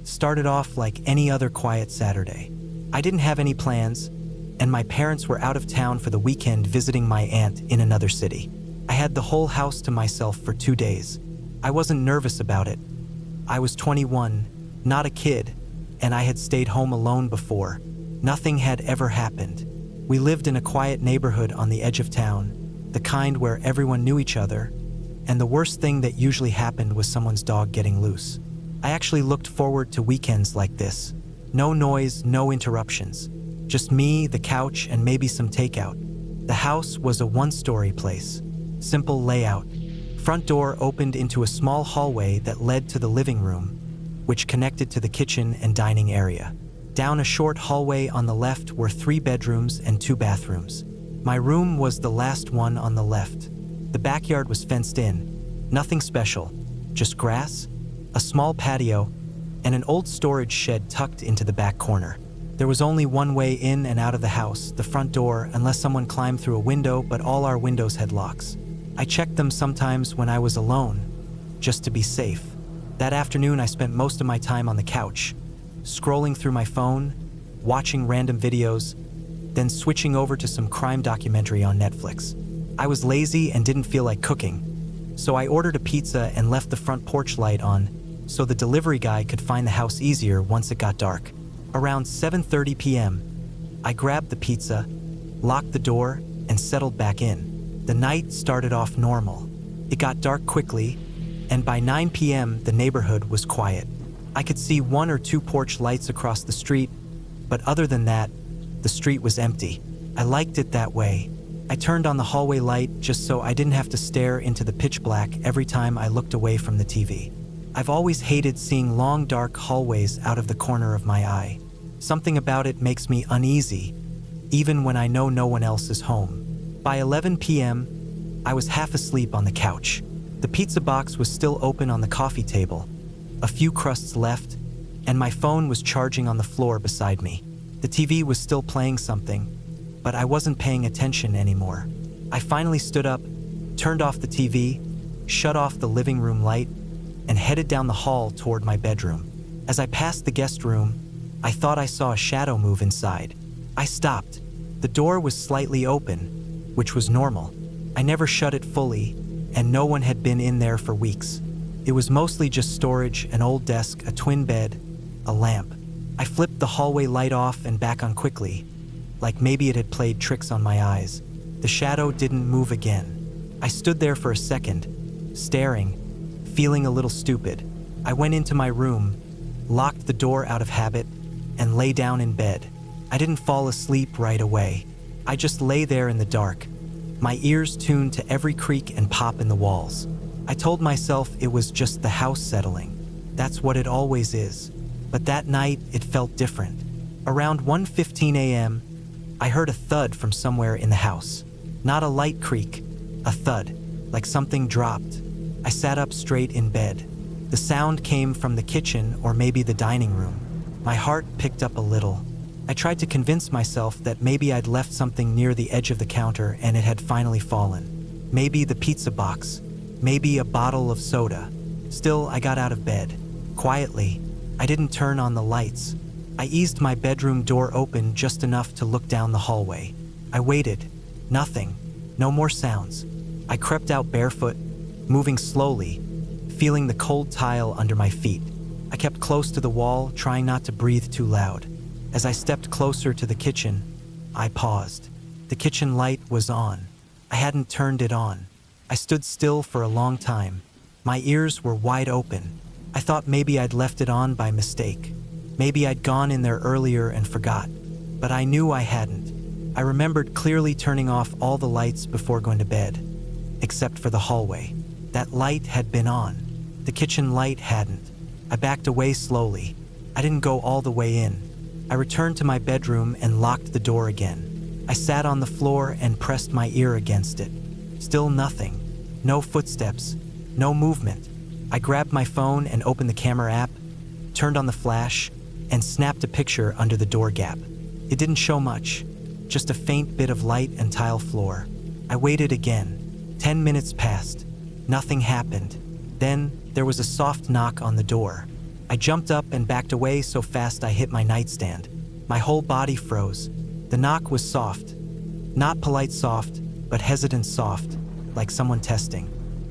started off like any other quiet Saturday. I didn't have any plans, and my parents were out of town for the weekend visiting my aunt in another city. I had the whole house to myself for 2 days. I wasn't nervous about it. I was 21, not a kid, and I had stayed home alone before. Nothing had ever happened. We lived in a quiet neighborhood on the edge of town, the kind where everyone knew each other, and the worst thing that usually happened was someone's dog getting loose. I actually looked forward to weekends like this. No noise, no interruptions. Just me, the couch, and maybe some takeout. The house was a one-story place. Simple layout. Front door opened into a small hallway that led to the living room, which connected to the kitchen and dining area. Down a short hallway on the left were 3 bedrooms and 2 bathrooms. My room was the last one on the left. The backyard was fenced in. Nothing special, just grass, a small patio, and an old storage shed tucked into the back corner. There was only one way in and out of the house, the front door, unless someone climbed through a window, but all our windows had locks. I checked them sometimes when I was alone, just to be safe. That afternoon, I spent most of my time on the couch, scrolling through my phone, watching random videos, then switching over to some crime documentary on Netflix. I was lazy and didn't feel like cooking, so I ordered a pizza and left the front porch light on so the delivery guy could find the house easier once it got dark. Around 7:30 p.m., I grabbed the pizza, locked the door, and settled back in. The night started off normal. It got dark quickly, and by 9 p.m., the neighborhood was quiet. I could see 1 or 2 porch lights across the street, but other than that, the street was empty. I liked it that way. I turned on the hallway light just so I didn't have to stare into the pitch black every time I looked away from the TV. I've always hated seeing long, dark hallways out of the corner of my eye. Something about it makes me uneasy, even when I know no one else is home. By 11 p.m., I was half asleep on the couch. The pizza box was still open on the coffee table, a few crusts left, and my phone was charging on the floor beside me. The TV was still playing something, but I wasn't paying attention anymore. I finally stood up, turned off the TV, shut off the living room light, and headed down the hall toward my bedroom. As I passed the guest room, I thought I saw a shadow move inside. I stopped. The door was slightly open, which was normal. I never shut it fully, and no one had been in there for weeks. It was mostly just storage, an old desk, a twin bed, a lamp. I flipped the hallway light off and back on quickly, like maybe it had played tricks on my eyes. The shadow didn't move again. I stood there for a second, staring, feeling a little stupid. I went into my room, locked the door out of habit, and lay down in bed. I didn't fall asleep right away. I just lay there in the dark, my ears tuned to every creak and pop in the walls. I told myself it was just the house settling. That's what it always is. But that night, it felt different. Around 1:15 a.m., I heard a thud from somewhere in the house. Not a light creak, a thud, like something dropped. I sat up straight in bed. The sound came from the kitchen or maybe the dining room. My heart picked up a little. I tried to convince myself that maybe I'd left something near the edge of the counter and it had finally fallen. Maybe the pizza box, maybe a bottle of soda. Still, I got out of bed. Quietly, I didn't turn on the lights. I eased my bedroom door open just enough to look down the hallway. I waited. Nothing. No more sounds. I crept out barefoot, moving slowly, feeling the cold tile under my feet. I kept close to the wall, trying not to breathe too loud. As I stepped closer to the kitchen, I paused. The kitchen light was on. I hadn't turned it on. I stood still for a long time. My ears were wide open. I thought maybe I'd left it on by mistake. Maybe I'd gone in there earlier and forgot. But I knew I hadn't. I remembered clearly turning off all the lights before going to bed, except for the hallway. That light had been on. The kitchen light hadn't. I backed away slowly. I didn't go all the way in. I returned to my bedroom and locked the door again. I sat on the floor and pressed my ear against it. Still nothing. No footsteps. No movement. I grabbed my phone and opened the camera app, turned on the flash, and snapped a picture under the door gap. It didn't show much, just a faint bit of light and tile floor. I waited again. 10 minutes passed. Nothing happened. Then there was a soft knock on the door. I jumped up and backed away so fast I hit my nightstand. My whole body froze. The knock was soft. Not polite soft, but hesitant soft, like someone testing.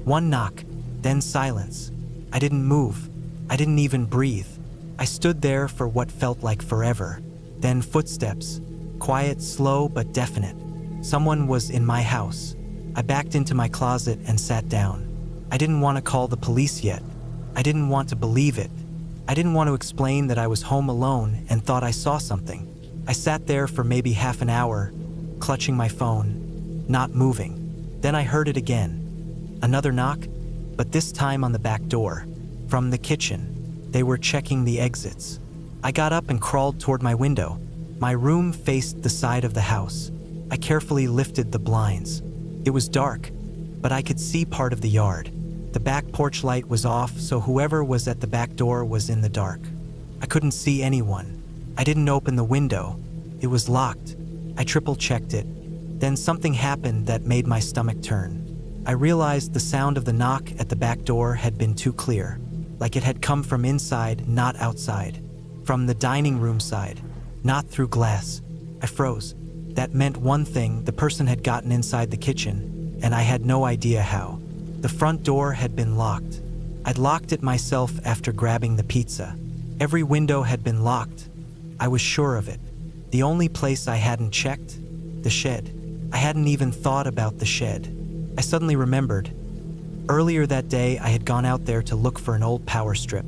One knock, then silence. I didn't move. I didn't even breathe. I stood there for what felt like forever. Then footsteps. Quiet, slow, but definite. Someone was in my house. I backed into my closet and sat down. I didn't want to call the police yet. I didn't want to believe it. I didn't want to explain that I was home alone and thought I saw something. I sat there for maybe half an hour, clutching my phone, not moving. Then I heard it again. Another knock, but this time on the back door. From the kitchen. They were checking the exits. I got up and crawled toward my window. My room faced the side of the house. I carefully lifted the blinds. It was dark, but I could see part of the yard. The back porch light was off, so whoever was at the back door was in the dark. I couldn't see anyone. I didn't open the window. It was locked. I triple-checked it. Then something happened that made my stomach turn. I realized the sound of the knock at the back door had been too clear, like it had come from inside, not outside. From the dining room side, not through glass. I froze. That meant one thing: the person had gotten inside the kitchen, and I had no idea how. The front door had been locked. I'd locked it myself after grabbing the pizza. Every window had been locked. I was sure of it. The only place I hadn't checked? The shed. I hadn't even thought about the shed. I suddenly remembered. Earlier that day, I had gone out there to look for an old power strip.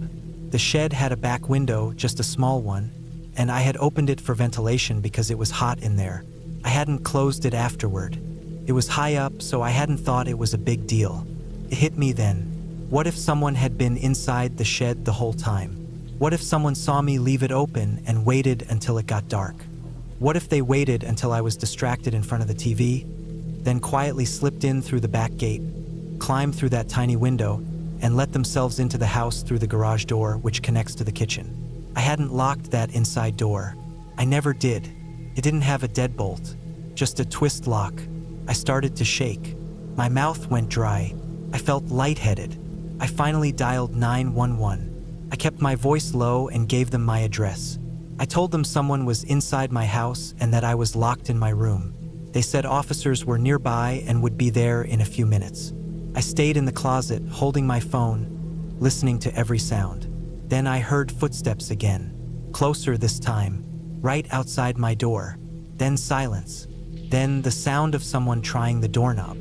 The shed had a back window, just a small one, and I had opened it for ventilation because it was hot in there. I hadn't closed it afterward. It was high up, so I hadn't thought it was a big deal. It hit me then. What if someone had been inside the shed the whole time? What if someone saw me leave it open and waited until it got dark? What if they waited until I was distracted in front of the TV, then quietly slipped in through the back gate, climbed through that tiny window, and let themselves into the house through the garage door which connects to the kitchen? I hadn't locked that inside door. I never did. It didn't have a deadbolt, just a twist lock. I started to shake. My mouth went dry. I felt lightheaded. I finally dialed 911. I kept my voice low and gave them my address. I told them someone was inside my house and that I was locked in my room. They said officers were nearby and would be there in a few minutes. I stayed in the closet, holding my phone, listening to every sound. Then I heard footsteps again, closer this time, right outside my door. Then silence. Then the sound of someone trying the doorknob.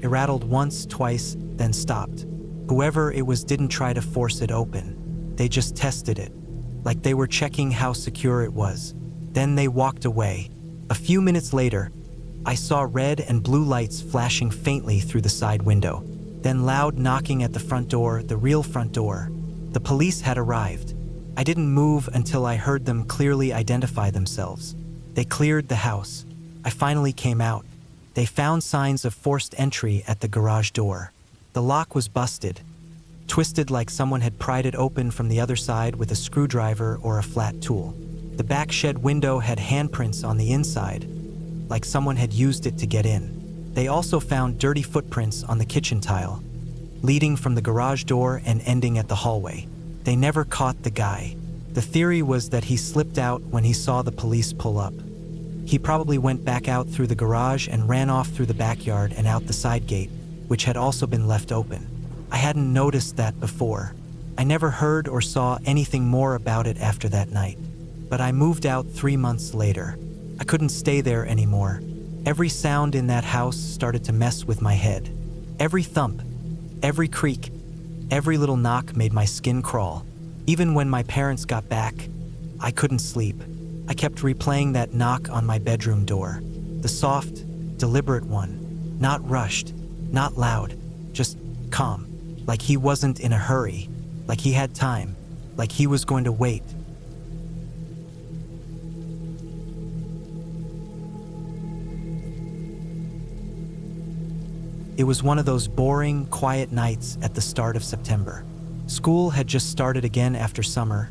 It rattled once, twice, then stopped. Whoever it was didn't try to force it open. They just tested it, like they were checking how secure it was. Then they walked away. A few minutes later, I saw red and blue lights flashing faintly through the side window. Then loud knocking at the front door, the real front door. The police had arrived. I didn't move until I heard them clearly identify themselves. They cleared the house. I finally came out. They found signs of forced entry at the garage door. The lock was busted, twisted like someone had pried it open from the other side with a screwdriver or a flat tool. The back shed window had handprints on the inside, like someone had used it to get in. They also found dirty footprints on the kitchen tile, leading from the garage door and ending at the hallway. They never caught the guy. The theory was that he slipped out when he saw the police pull up. He probably went back out through the garage and ran off through the backyard and out the side gate, which had also been left open. I hadn't noticed that before. I never heard or saw anything more about it after that night. But I moved out 3 months later. I couldn't stay there anymore. Every sound in that house started to mess with my head. Every thump, every creak, every little knock made my skin crawl. Even when my parents got back, I couldn't sleep. I kept replaying that knock on my bedroom door. The soft, deliberate one. Not rushed, not loud, just calm. Like he wasn't in a hurry, like he had time, like he was going to wait. It was one of those boring, quiet nights at the start of September. School had just started again after summer,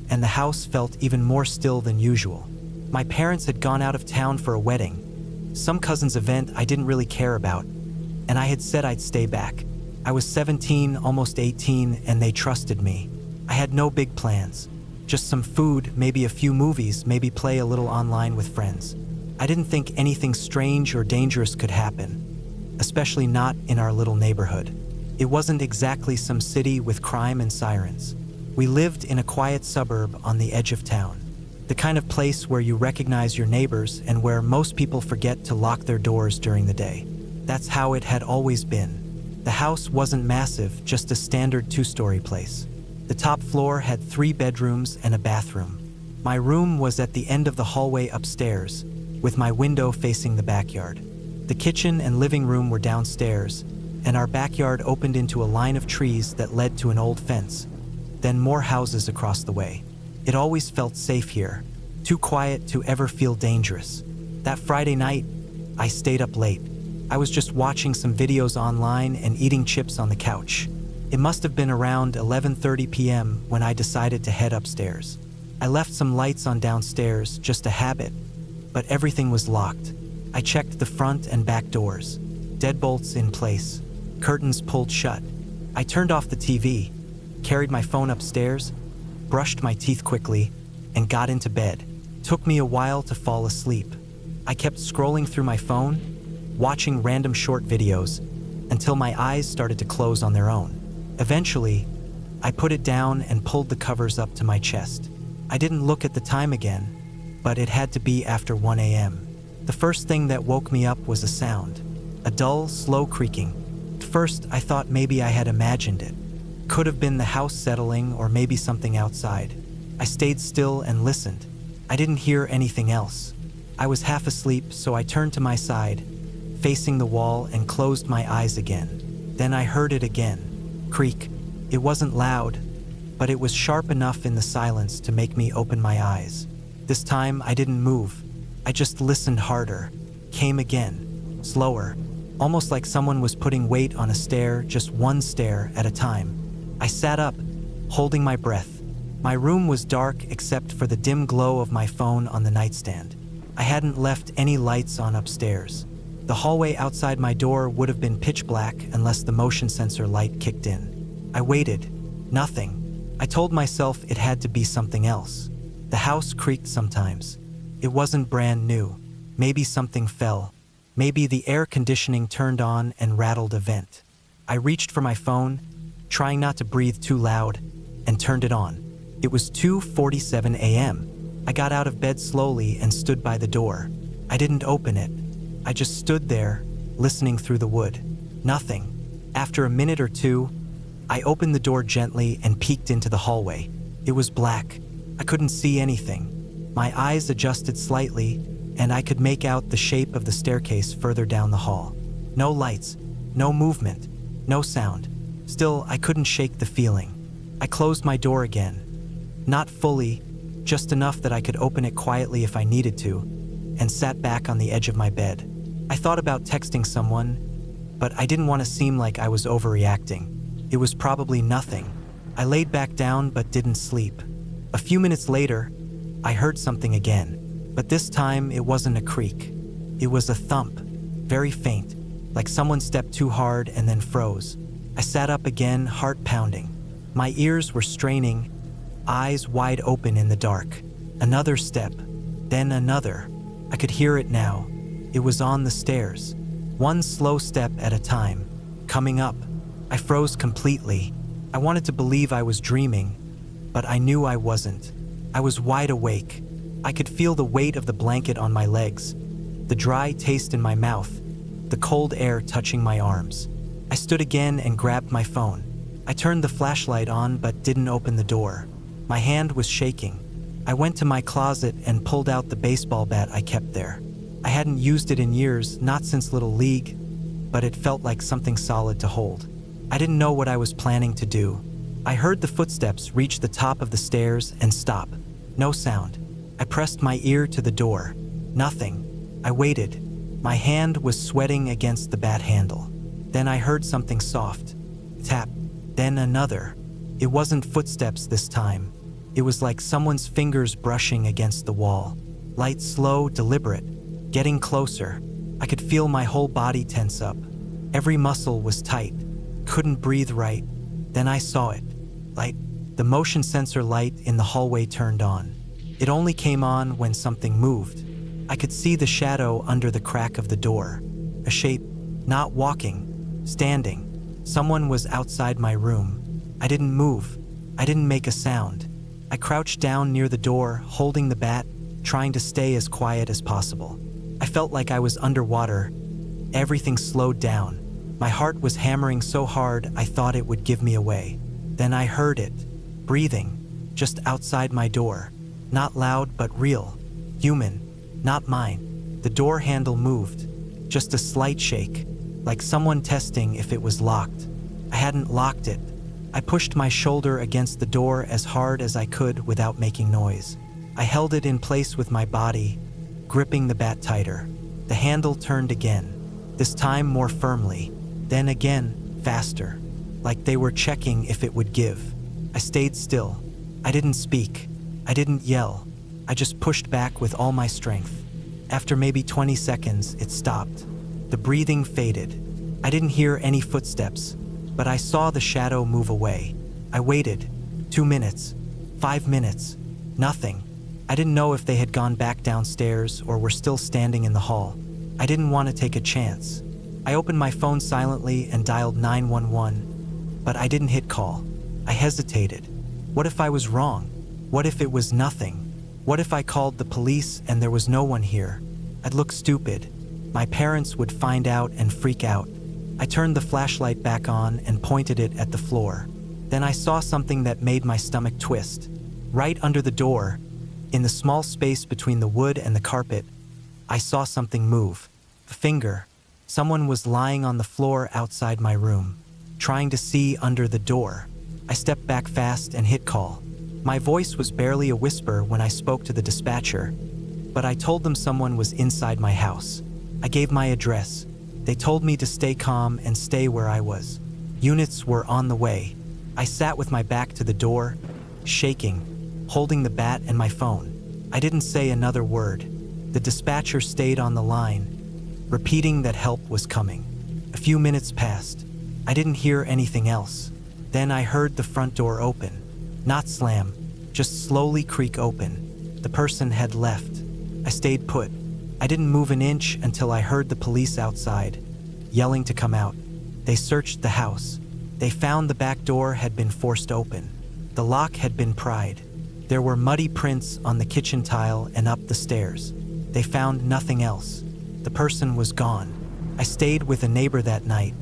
and the house felt even more still than usual. My parents had gone out of town for a wedding, some cousin's event I didn't really care about, and I had said I'd stay back. I was 17, almost 18, and they trusted me. I I had no big plans. Just some food, maybe a few movies, maybe play a little online with friends. I didn't think anything strange or dangerous could happen, especially not in our little neighborhood. It wasn't exactly some city with crime and sirens. We lived in a quiet suburb on the edge of town, the kind of place where you recognize your neighbors and where most people forget to lock their doors during the day. That's how it had always been. The house wasn't massive, just a standard two-story place. The top floor had 3 bedrooms and a bathroom. My room was at the end of the hallway upstairs, with my window facing the backyard. The kitchen and living room were downstairs, and our backyard opened into a line of trees that led to an old fence, then more houses across the way. It always felt safe here, too quiet to ever feel dangerous. That Friday night, I stayed up late. I was just watching some videos online and eating chips on the couch. It must have been around 11:30 p.m. when I decided to head upstairs. I left some lights on downstairs, just a habit, but everything was locked. I checked the front and back doors, deadbolts in place, curtains pulled shut. I turned off the TV, carried my phone upstairs, brushed my teeth quickly, and got into bed. Took me a while to fall asleep. I kept scrolling through my phone, watching random short videos, until my eyes started to close on their own. Eventually, I put it down and pulled the covers up to my chest. I didn't look at the time again, but it had to be after 1 a.m. The first thing that woke me up was a sound, a dull, slow creaking. At first, I thought maybe I had imagined it. Could have been the house settling or maybe something outside. I stayed still and listened. I didn't hear anything else. I was half asleep, so I turned to my side, facing the wall, and closed my eyes again. Then I heard it again. Creak. It wasn't loud, but it was sharp enough in the silence to make me open my eyes. This time, I didn't move. I just listened harder. Came again. Slower. Almost like someone was putting weight on a stair, just one stair at a time. I sat up, holding my breath. My room was dark except for the dim glow of my phone on the nightstand. I hadn't left any lights on upstairs. The hallway outside my door would have been pitch black unless the motion sensor light kicked in. I waited. Nothing. I told myself it had to be something else. The house creaked sometimes. It wasn't brand new. Maybe something fell. Maybe the air conditioning turned on and rattled a vent. I reached for my phone, trying not to breathe too loud, and turned it on. It was 2:47 a.m. I got out of bed slowly and stood by the door. I didn't open it. I just stood there, listening through the wood. Nothing. After a minute or two, I opened the door gently and peeked into the hallway. It was black. I couldn't see anything. My eyes adjusted slightly, and I could make out the shape of the staircase further down the hall. No lights, no movement, no sound. Still, I couldn't shake the feeling. I closed my door again. Not fully, just enough that I could open it quietly if I needed to, and sat back on the edge of my bed. I thought about texting someone, but I didn't want to seem like I was overreacting. It was probably nothing. I laid back down but didn't sleep. A few minutes later, I heard something again, but this time it wasn't a creak. It was a thump, very faint, like someone stepped too hard and then froze. I sat up again, heart pounding. My ears were straining, eyes wide open in the dark. Another step, then another. I could hear it now. It was on the stairs. One slow step at a time, coming up. I froze completely. I wanted to believe I was dreaming, but I knew I wasn't. I was wide awake. I could feel the weight of the blanket on my legs, the dry taste in my mouth, the cold air touching my arms. I stood again and grabbed my phone. I turned the flashlight on but didn't open the door. My hand was shaking. I went to my closet and pulled out the baseball bat I kept there. I hadn't used it in years, not since Little League, but it felt like something solid to hold. I didn't know what I was planning to do. I heard the footsteps reach the top of the stairs and stop. No sound. I pressed my ear to the door. Nothing. I waited. My hand was sweating against the bat handle. Then I heard something soft. Tap. Then another. It wasn't footsteps this time. It was like someone's fingers brushing against the wall. Light, slow, deliberate. Getting closer. I could feel my whole body tense up. Every muscle was tight. Couldn't breathe right. Then I saw it. Light. The motion sensor light in the hallway turned on. It only came on when something moved. I could see the shadow under the crack of the door. A shape, not walking, standing. Someone was outside my room. I didn't move. I didn't make a sound. I crouched down near the door, holding the bat, trying to stay as quiet as possible. I felt like I was underwater. Everything slowed down. My heart was hammering so hard I thought it would give me away. Then I heard it, breathing, just outside my door. Not loud but real. Human, not mine. The door handle moved, just a slight shake, like someone testing if it was locked. I hadn't locked it. I pushed my shoulder against the door as hard as I could without making noise. I held it in place with my body, gripping the bat tighter. The handle turned again, this time more firmly, then again, faster, like they were checking if it would give. I stayed still. I didn't speak. I didn't yell. I just pushed back with all my strength. After maybe 20 seconds, it stopped. The breathing faded. I didn't hear any footsteps, but I saw the shadow move away. I waited. 2 minutes. 5 minutes. Nothing. I didn't know if they had gone back downstairs or were still standing in the hall. I didn't want to take a chance. I opened my phone silently and dialed 911, but I didn't hit call. I hesitated. What if I was wrong? What if it was nothing? What if I called the police and there was no one here? I'd look stupid. My parents would find out and freak out. I turned the flashlight back on and pointed it at the floor. Then I saw something that made my stomach twist. Right under the door, in the small space between the wood and the carpet, I saw something move. A finger. Someone was lying on the floor outside my room, trying to see under the door. I stepped back fast and hit call. My voice was barely a whisper when I spoke to the dispatcher, but I told them someone was inside my house. I gave my address. They told me to stay calm and stay where I was. Units were on the way. I sat with my back to the door, shaking, holding the bat and my phone. I didn't say another word. The dispatcher stayed on the line, repeating that help was coming. A few minutes passed. I didn't hear anything else. Then I heard the front door open. Not slam, just slowly creak open. The person had left. I stayed put. I didn't move an inch until I heard the police outside, yelling to come out. They searched the house. They found the back door had been forced open. The lock had been pried. There were muddy prints on the kitchen tile and up the stairs. They found nothing else. The person was gone. I stayed with a neighbor that night.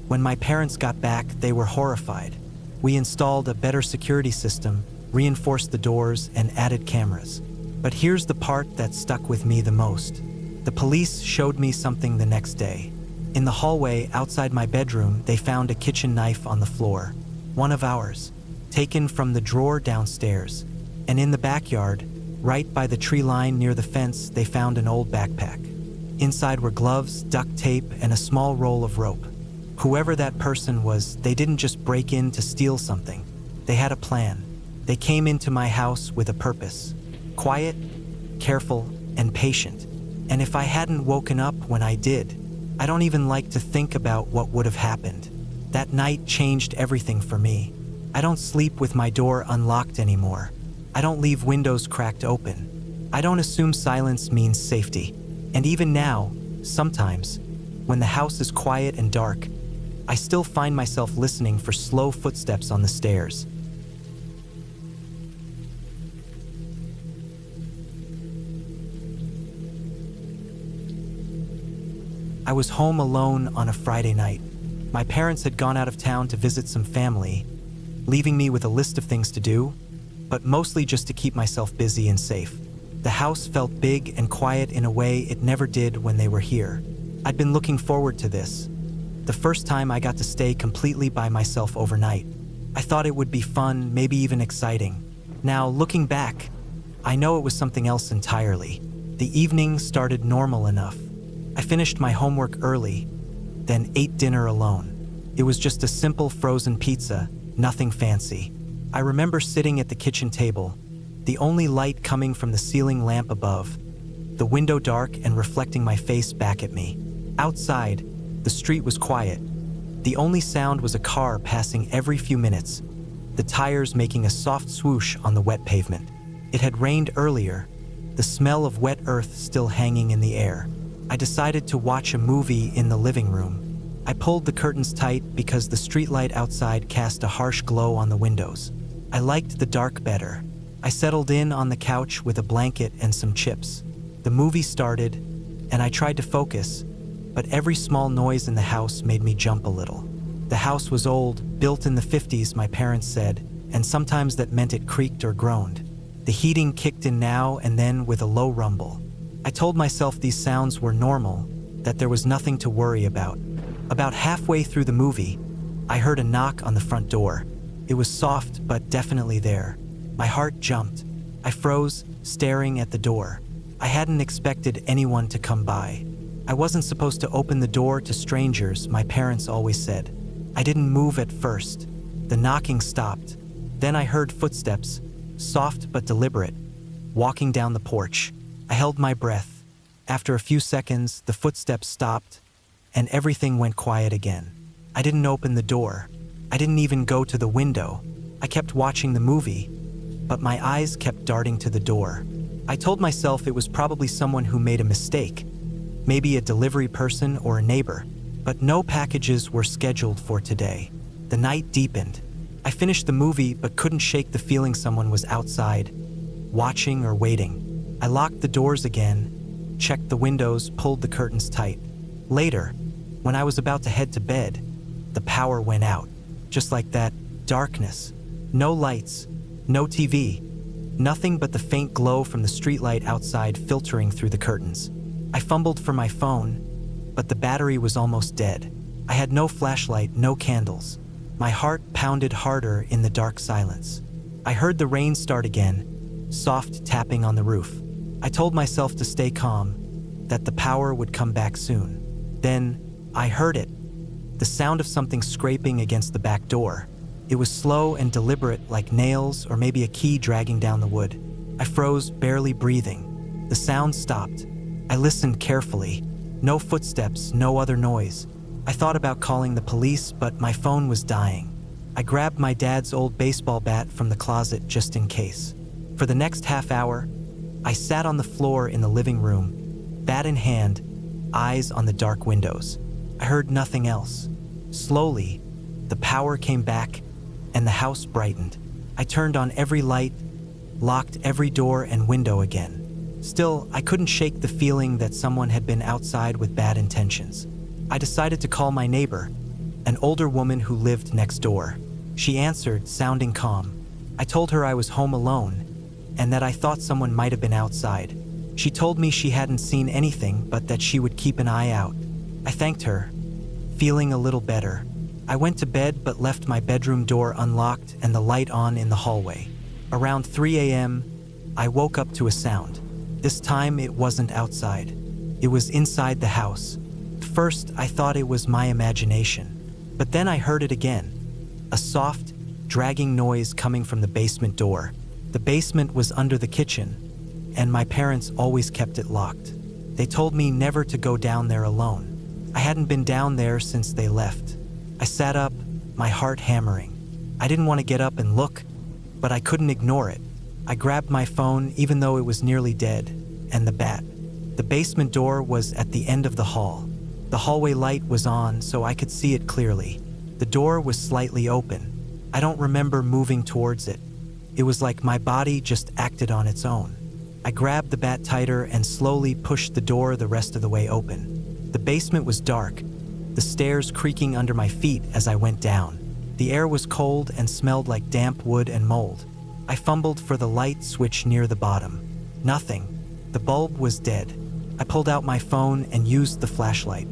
When my parents got back, they were horrified. We installed a better security system, reinforced the doors, and added cameras. But here's the part that stuck with me the most. The police showed me something the next day. In the hallway outside my bedroom, they found a kitchen knife on the floor. One of ours, taken from the drawer downstairs. And in the backyard, right by the tree line near the fence, they found an old backpack. Inside were gloves, duct tape, and a small roll of rope. Whoever that person was, they didn't just break in to steal something. They had a plan. They came into my house with a purpose. Quiet, careful, and patient. And if I hadn't woken up when I did, I don't even like to think about what would have happened. That night changed everything for me. I don't sleep with my door unlocked anymore. I don't leave windows cracked open. I don't assume silence means safety. And even now, sometimes, when the house is quiet and dark, I still find myself listening for slow footsteps on the stairs. I was home alone on a Friday night. My parents had gone out of town to visit some family, leaving me with a list of things to do, but mostly just to keep myself busy and safe. The house felt big and quiet in a way it never did when they were here. I'd been looking forward to this. The first time I got to stay completely by myself overnight. I thought it would be fun, maybe even exciting. Now, looking back, I know it was something else entirely. The evening started normal enough. I finished my homework early, then ate dinner alone. It was just a simple frozen pizza, nothing fancy. I remember sitting at the kitchen table, the only light coming from the ceiling lamp above, the window dark and reflecting my face back at me. Outside, the street was quiet. The only sound was a car passing every few minutes, the tires making a soft swoosh on the wet pavement. It had rained earlier, the smell of wet earth still hanging in the air. I decided to watch a movie in the living room. I pulled the curtains tight because the streetlight outside cast a harsh glow on the windows. I liked the dark better. I settled in on the couch with a blanket and some chips. The movie started, and I tried to focus, but every small noise in the house made me jump a little. The house was old, built in the 50s, my parents said, and sometimes that meant it creaked or groaned. The heating kicked in now and then with a low rumble. I told myself these sounds were normal, that there was nothing to worry about. About halfway through the movie, I heard a knock on the front door. It was soft, but definitely there. My heart jumped. I froze, staring at the door. I hadn't expected anyone to come by. I wasn't supposed to open the door to strangers, my parents always said. I didn't move at first. The knocking stopped. Then I heard footsteps, soft but deliberate, walking down the porch. I held my breath. After a few seconds, the footsteps stopped, and everything went quiet again. I didn't open the door. I didn't even go to the window. I kept watching the movie, but my eyes kept darting to the door. I told myself it was probably someone who made a mistake, maybe a delivery person or a neighbor, but no packages were scheduled for today. The night deepened. I finished the movie but couldn't shake the feeling someone was outside, watching or waiting. I locked the doors again, checked the windows, pulled the curtains tight. Later, when I was about to head to bed, the power went out. Just like that, darkness. No lights, no TV, nothing but the faint glow from the streetlight outside filtering through the curtains. I fumbled for my phone, but the battery was almost dead. I had no flashlight, no candles. My heart pounded harder in the dark silence. I heard the rain start again, soft tapping on the roof. I told myself to stay calm, that the power would come back soon. Then, I heard it. The sound of something scraping against the back door. It was slow and deliberate, like nails or maybe a key dragging down the wood. I froze, barely breathing. The sound stopped. I listened carefully. No footsteps, no other noise. I thought about calling the police, but my phone was dying. I grabbed my dad's old baseball bat from the closet just in case. For the next half hour, I sat on the floor in the living room, bat in hand, eyes on the dark windows. I heard nothing else. Slowly, the power came back, and the house brightened. I turned on every light, locked every door and window again. Still, I couldn't shake the feeling that someone had been outside with bad intentions. I decided to call my neighbor, an older woman who lived next door. She answered, sounding calm. I told her I was home alone, and that I thought someone might have been outside. She told me she hadn't seen anything, but that she would keep an eye out. I thanked her, feeling a little better. I went to bed but left my bedroom door unlocked and the light on in the hallway. Around 3 a.m., I woke up to a sound. This time it wasn't outside. It was inside the house. At first, I thought it was my imagination. But then I heard it again. A soft, dragging noise coming from the basement door. The basement was under the kitchen, and my parents always kept it locked. They told me never to go down there alone. I hadn't been down there since they left. I sat up, my heart hammering. I didn't want to get up and look, but I couldn't ignore it. I grabbed my phone, even though it was nearly dead, and the bat. The basement door was at the end of the hall. The hallway light was on, so I could see it clearly. The door was slightly open. I don't remember moving towards it. It was like my body just acted on its own. I grabbed the bat tighter and slowly pushed the door the rest of the way open. The basement was dark, the stairs creaking under my feet as I went down. The air was cold and smelled like damp wood and mold. I fumbled for the light switch near the bottom. Nothing. The bulb was dead. I pulled out my phone and used the flashlight.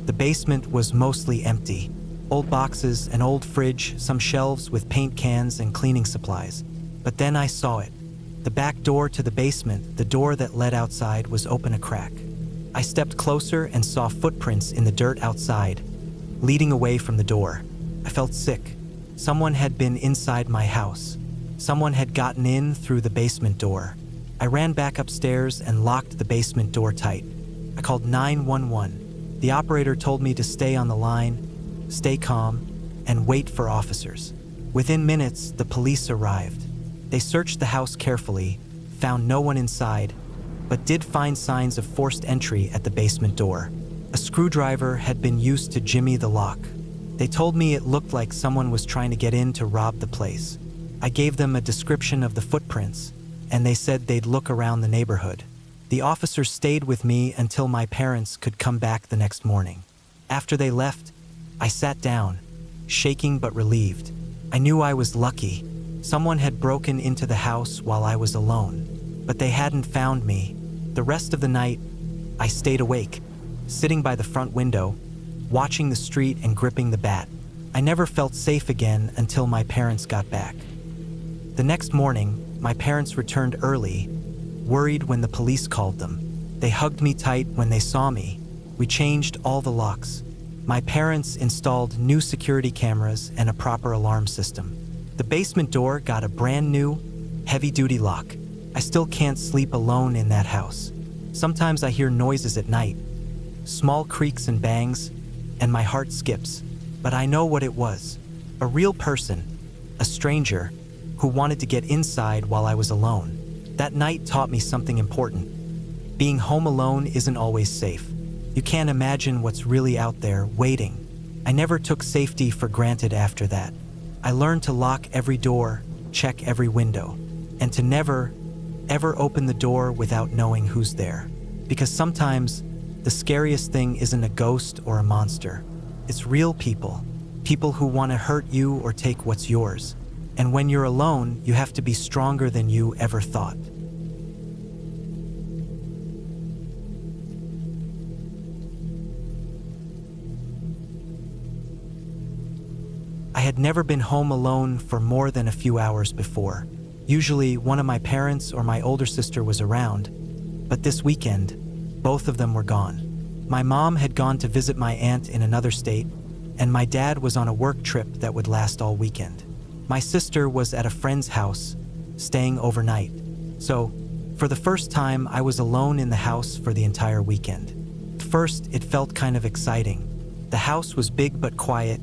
The basement was mostly empty. Old boxes, an old fridge, some shelves with paint cans and cleaning supplies. But then I saw it. The back door to the basement, the door that led outside, was open a crack. I stepped closer and saw footprints in the dirt outside, leading away from the door. I felt sick. Someone had been inside my house. Someone had gotten in through the basement door. I ran back upstairs and locked the basement door tight. I called 911. The operator told me to stay on the line, stay calm, and wait for officers. Within minutes, the police arrived. They searched the house carefully, found no one inside, but did find signs of forced entry at the basement door. A screwdriver had been used to jimmy the lock. They told me it looked like someone was trying to get in to rob the place. I gave them a description of the footprints, and they said they'd look around the neighborhood. The officers stayed with me until my parents could come back the next morning. After they left, I sat down, shaking but relieved. I knew I was lucky. Someone had broken into the house while I was alone, but they hadn't found me. The rest of the night, I stayed awake, sitting by the front window, watching the street and gripping the bat. I never felt safe again until my parents got back. The next morning, my parents returned early, worried when the police called them. They hugged me tight when they saw me. We changed all the locks. My parents installed new security cameras and a proper alarm system. The basement door got a brand new, heavy-duty lock. I still can't sleep alone in that house. Sometimes I hear noises at night, small creaks and bangs, and my heart skips. But I know what it was. A real person, a stranger, who wanted to get inside while I was alone. That night taught me something important. Being home alone isn't always safe. You can't imagine what's really out there waiting. I never took safety for granted after that. I learned to lock every door, check every window, and to never, ever open the door without knowing who's there. Because sometimes, the scariest thing isn't a ghost or a monster. It's real people. People who want to hurt you or take what's yours. And when you're alone, you have to be stronger than you ever thought. I had never been home alone for more than a few hours before. Usually, one of my parents or my older sister was around, but this weekend, both of them were gone. My mom had gone to visit my aunt in another state, and my dad was on a work trip that would last all weekend. My sister was at a friend's house, staying overnight. So, for the first time, I was alone in the house for the entire weekend. At first, it felt kind of exciting. The house was big but quiet,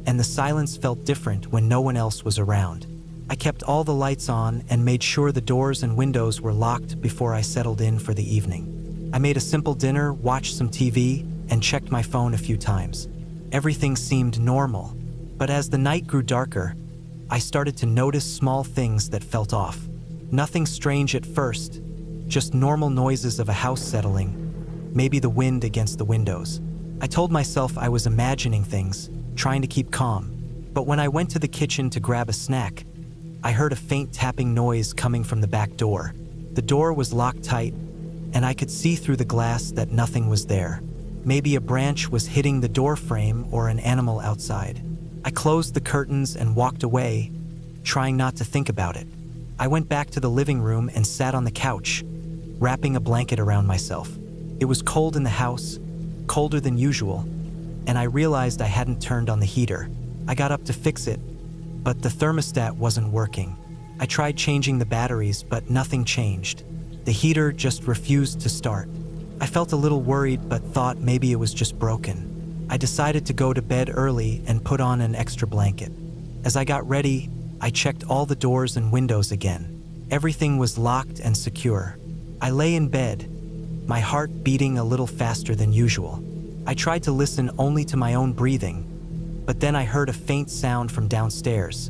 and the silence felt different when no one else was around. I kept all the lights on and made sure the doors and windows were locked before I settled in for the evening. I made a simple dinner, watched some TV, and checked my phone a few times. Everything seemed normal, but as the night grew darker, I started to notice small things that felt off. Nothing strange at first, just normal noises of a house settling, maybe the wind against the windows. I told myself I was imagining things, trying to keep calm, but when I went to the kitchen to grab a snack, I heard a faint tapping noise coming from the back door. The door was locked tight, and I could see through the glass that nothing was there. Maybe a branch was hitting the door frame or an animal outside. I closed the curtains and walked away, trying not to think about it. I went back to the living room and sat on the couch, wrapping a blanket around myself. It was cold in the house, colder than usual, and I realized I hadn't turned on the heater. I got up to fix it, but the thermostat wasn't working. I tried changing the batteries, but nothing changed. The heater just refused to start. I felt a little worried, but thought maybe it was just broken. I decided to go to bed early and put on an extra blanket. As I got ready, I checked all the doors and windows again. Everything was locked and secure. I lay in bed, my heart beating a little faster than usual. I tried to listen only to my own breathing, but then I heard a faint sound from downstairs,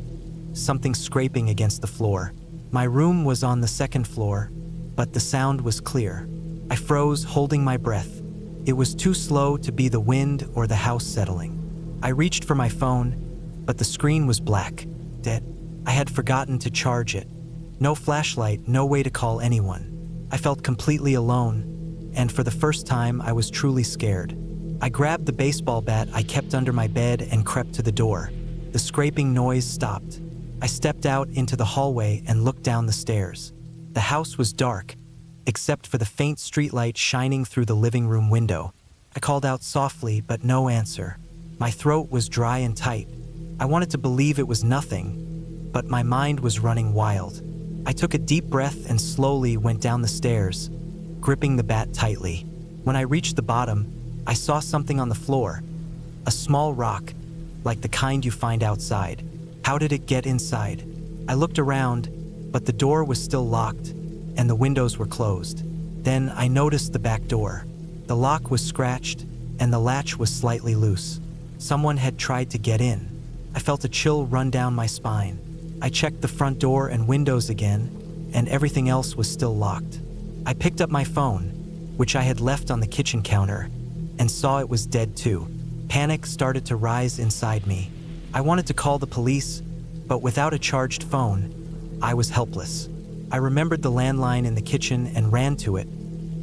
something scraping against the floor. My room was on the second floor, but the sound was clear. I froze, holding my breath. It was too slow to be the wind or the house settling. I reached for my phone, but the screen was black, dead. I had forgotten to charge it. No flashlight, no way to call anyone. I felt completely alone, and for the first time, I was truly scared. I grabbed the baseball bat I kept under my bed and crept to the door. The scraping noise stopped. I stepped out into the hallway and looked down the stairs. The house was dark, except for the faint streetlight shining through the living room window. I called out softly, but no answer. My throat was dry and tight. I wanted to believe it was nothing, but my mind was running wild. I took a deep breath and slowly went down the stairs, gripping the bat tightly. When I reached the bottom, I saw something on the floor, a small rock, like the kind you find outside. How did it get inside? I looked around, but the door was still locked, and the windows were closed. Then I noticed the back door. The lock was scratched, and the latch was slightly loose. Someone had tried to get in. I felt a chill run down my spine. I checked the front door and windows again, and everything else was still locked. I picked up my phone, which I had left on the kitchen counter, and saw it was dead too. Panic started to rise inside me. I wanted to call the police, but without a charged phone, I was helpless. I remembered the landline in the kitchen and ran to it,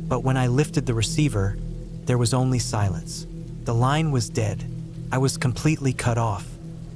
but when I lifted the receiver, there was only silence. The line was dead. I was completely cut off.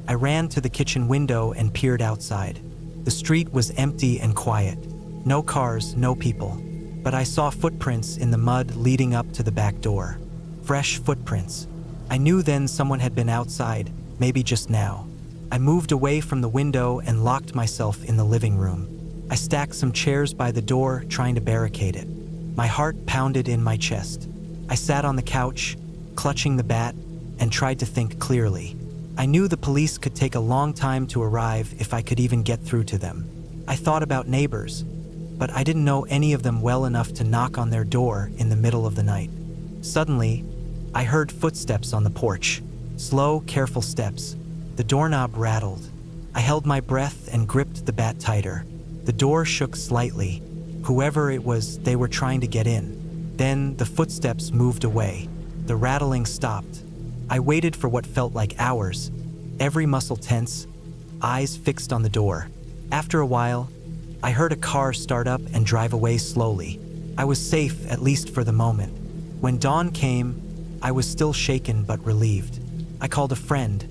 I ran to the kitchen window and peered outside. The street was empty and quiet. No cars, no people. But I saw footprints in the mud leading up to the back door. Fresh footprints. I knew then someone had been outside, maybe just now. I moved away from the window and locked myself in the living room. I stacked some chairs by the door, trying to barricade it. My heart pounded in my chest. I sat on the couch, clutching the bat, and tried to think clearly. I knew the police could take a long time to arrive if I could even get through to them. I thought about neighbors, but I didn't know any of them well enough to knock on their door in the middle of the night. Suddenly, I heard footsteps on the porch. Slow, careful steps. The doorknob rattled. I held my breath and gripped the bat tighter. The door shook slightly. Whoever it was, they were trying to get in. Then the footsteps moved away. The rattling stopped. I waited for what felt like hours, every muscle tense, eyes fixed on the door. After a while, I heard a car start up and drive away slowly. I was safe, at least for the moment. When dawn came, I was still shaken but relieved. I called a friend,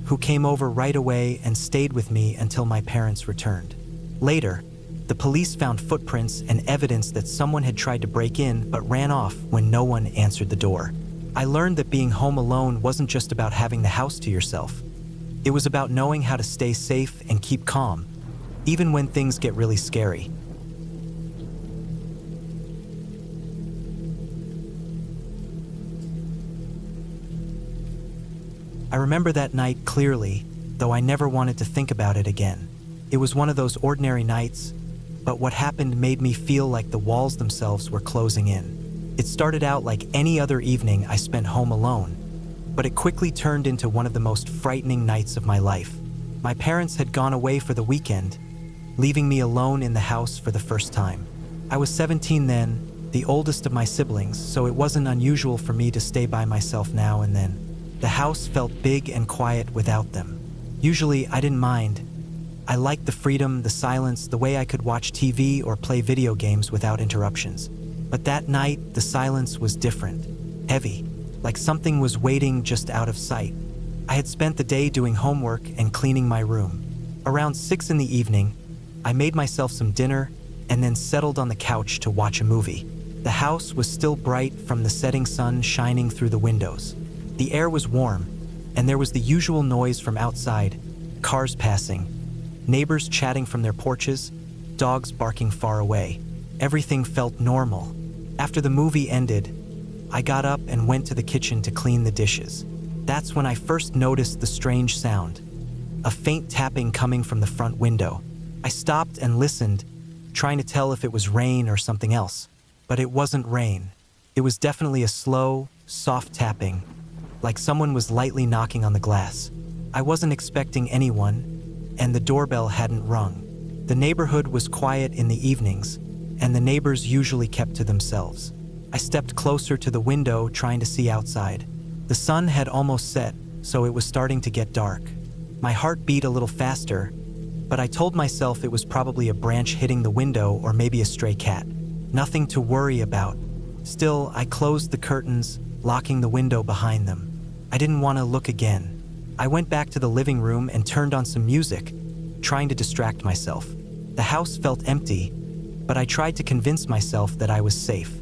who came over right away and stayed with me until my parents returned. Later, the police found footprints and evidence that someone had tried to break in but ran off when no one answered the door. I learned that being home alone wasn't just about having the house to yourself. It was about knowing how to stay safe and keep calm, even when things get really scary. I remember that night clearly, though I never wanted to think about it again. It was one of those ordinary nights, but what happened made me feel like the walls themselves were closing in. It started out like any other evening I spent home alone, but it quickly turned into one of the most frightening nights of my life. My parents had gone away for the weekend, leaving me alone in the house for the first time. I was 17 then, the oldest of my siblings, so it wasn't unusual for me to stay by myself now and then. The house felt big and quiet without them. Usually, I didn't mind. I liked the freedom, the silence, the way I could watch TV or play video games without interruptions. But that night, the silence was different, heavy, like something was waiting just out of sight. I had spent the day doing homework and cleaning my room. Around 6 in the evening, I made myself some dinner and then settled on the couch to watch a movie. The house was still bright from the setting sun shining through the windows. The air was warm, and there was the usual noise from outside, cars passing, neighbors chatting from their porches, dogs barking far away. Everything felt normal. After the movie ended, I got up and went to the kitchen to clean the dishes. That's when I first noticed the strange sound, a faint tapping coming from the front window. I stopped and listened, trying to tell if it was rain or something else. But it wasn't rain. It was definitely a slow, soft tapping, like someone was lightly knocking on the glass. I wasn't expecting anyone, and the doorbell hadn't rung. The neighborhood was quiet in the evenings, and the neighbors usually kept to themselves. I stepped closer to the window, trying to see outside. The sun had almost set, so it was starting to get dark. My heart beat a little faster, but I told myself it was probably a branch hitting the window or maybe a stray cat. Nothing to worry about. Still, I closed the curtains, locking the window behind them. I didn't want to look again. I went back to the living room and turned on some music, trying to distract myself. The house felt empty, but I tried to convince myself that I was safe.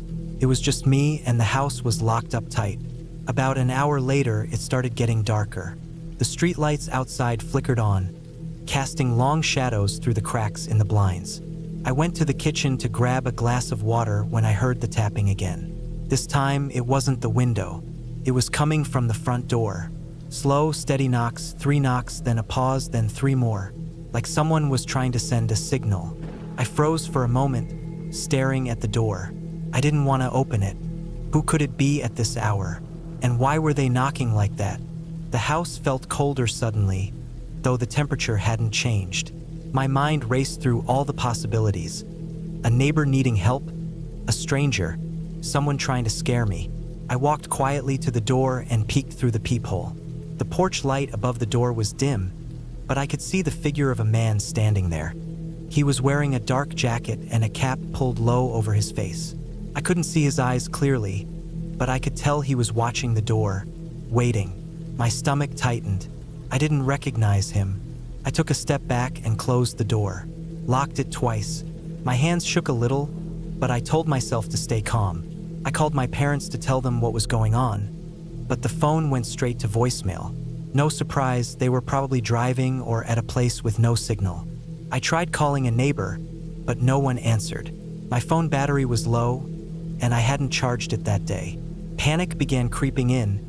It was just me, and the house was locked up tight. About an hour later, it started getting darker. The streetlights outside flickered on, casting long shadows through the cracks in the blinds. I went to the kitchen to grab a glass of water when I heard the tapping again. This time, it wasn't the window. It was coming from the front door. Slow, steady knocks, 3 knocks, then a pause, then 3 more, like someone was trying to send a signal. I froze for a moment, staring at the door. I didn't want to open it. Who could it be at this hour? And why were they knocking like that? The house felt colder suddenly, though the temperature hadn't changed. My mind raced through all the possibilities. A neighbor needing help? A stranger? Someone trying to scare me? I walked quietly to the door and peeked through the peephole. The porch light above the door was dim, but I could see the figure of a man standing there. He was wearing a dark jacket and a cap pulled low over his face. I couldn't see his eyes clearly, but I could tell he was watching the door, waiting. My stomach tightened. I didn't recognize him. I took a step back and closed the door, locked it twice. My hands shook a little, but I told myself to stay calm. I called my parents to tell them what was going on, but the phone went straight to voicemail. No surprise, they were probably driving or at a place with no signal. I tried calling a neighbor, but no one answered. My phone battery was low, and I hadn't charged it that day. Panic began creeping in,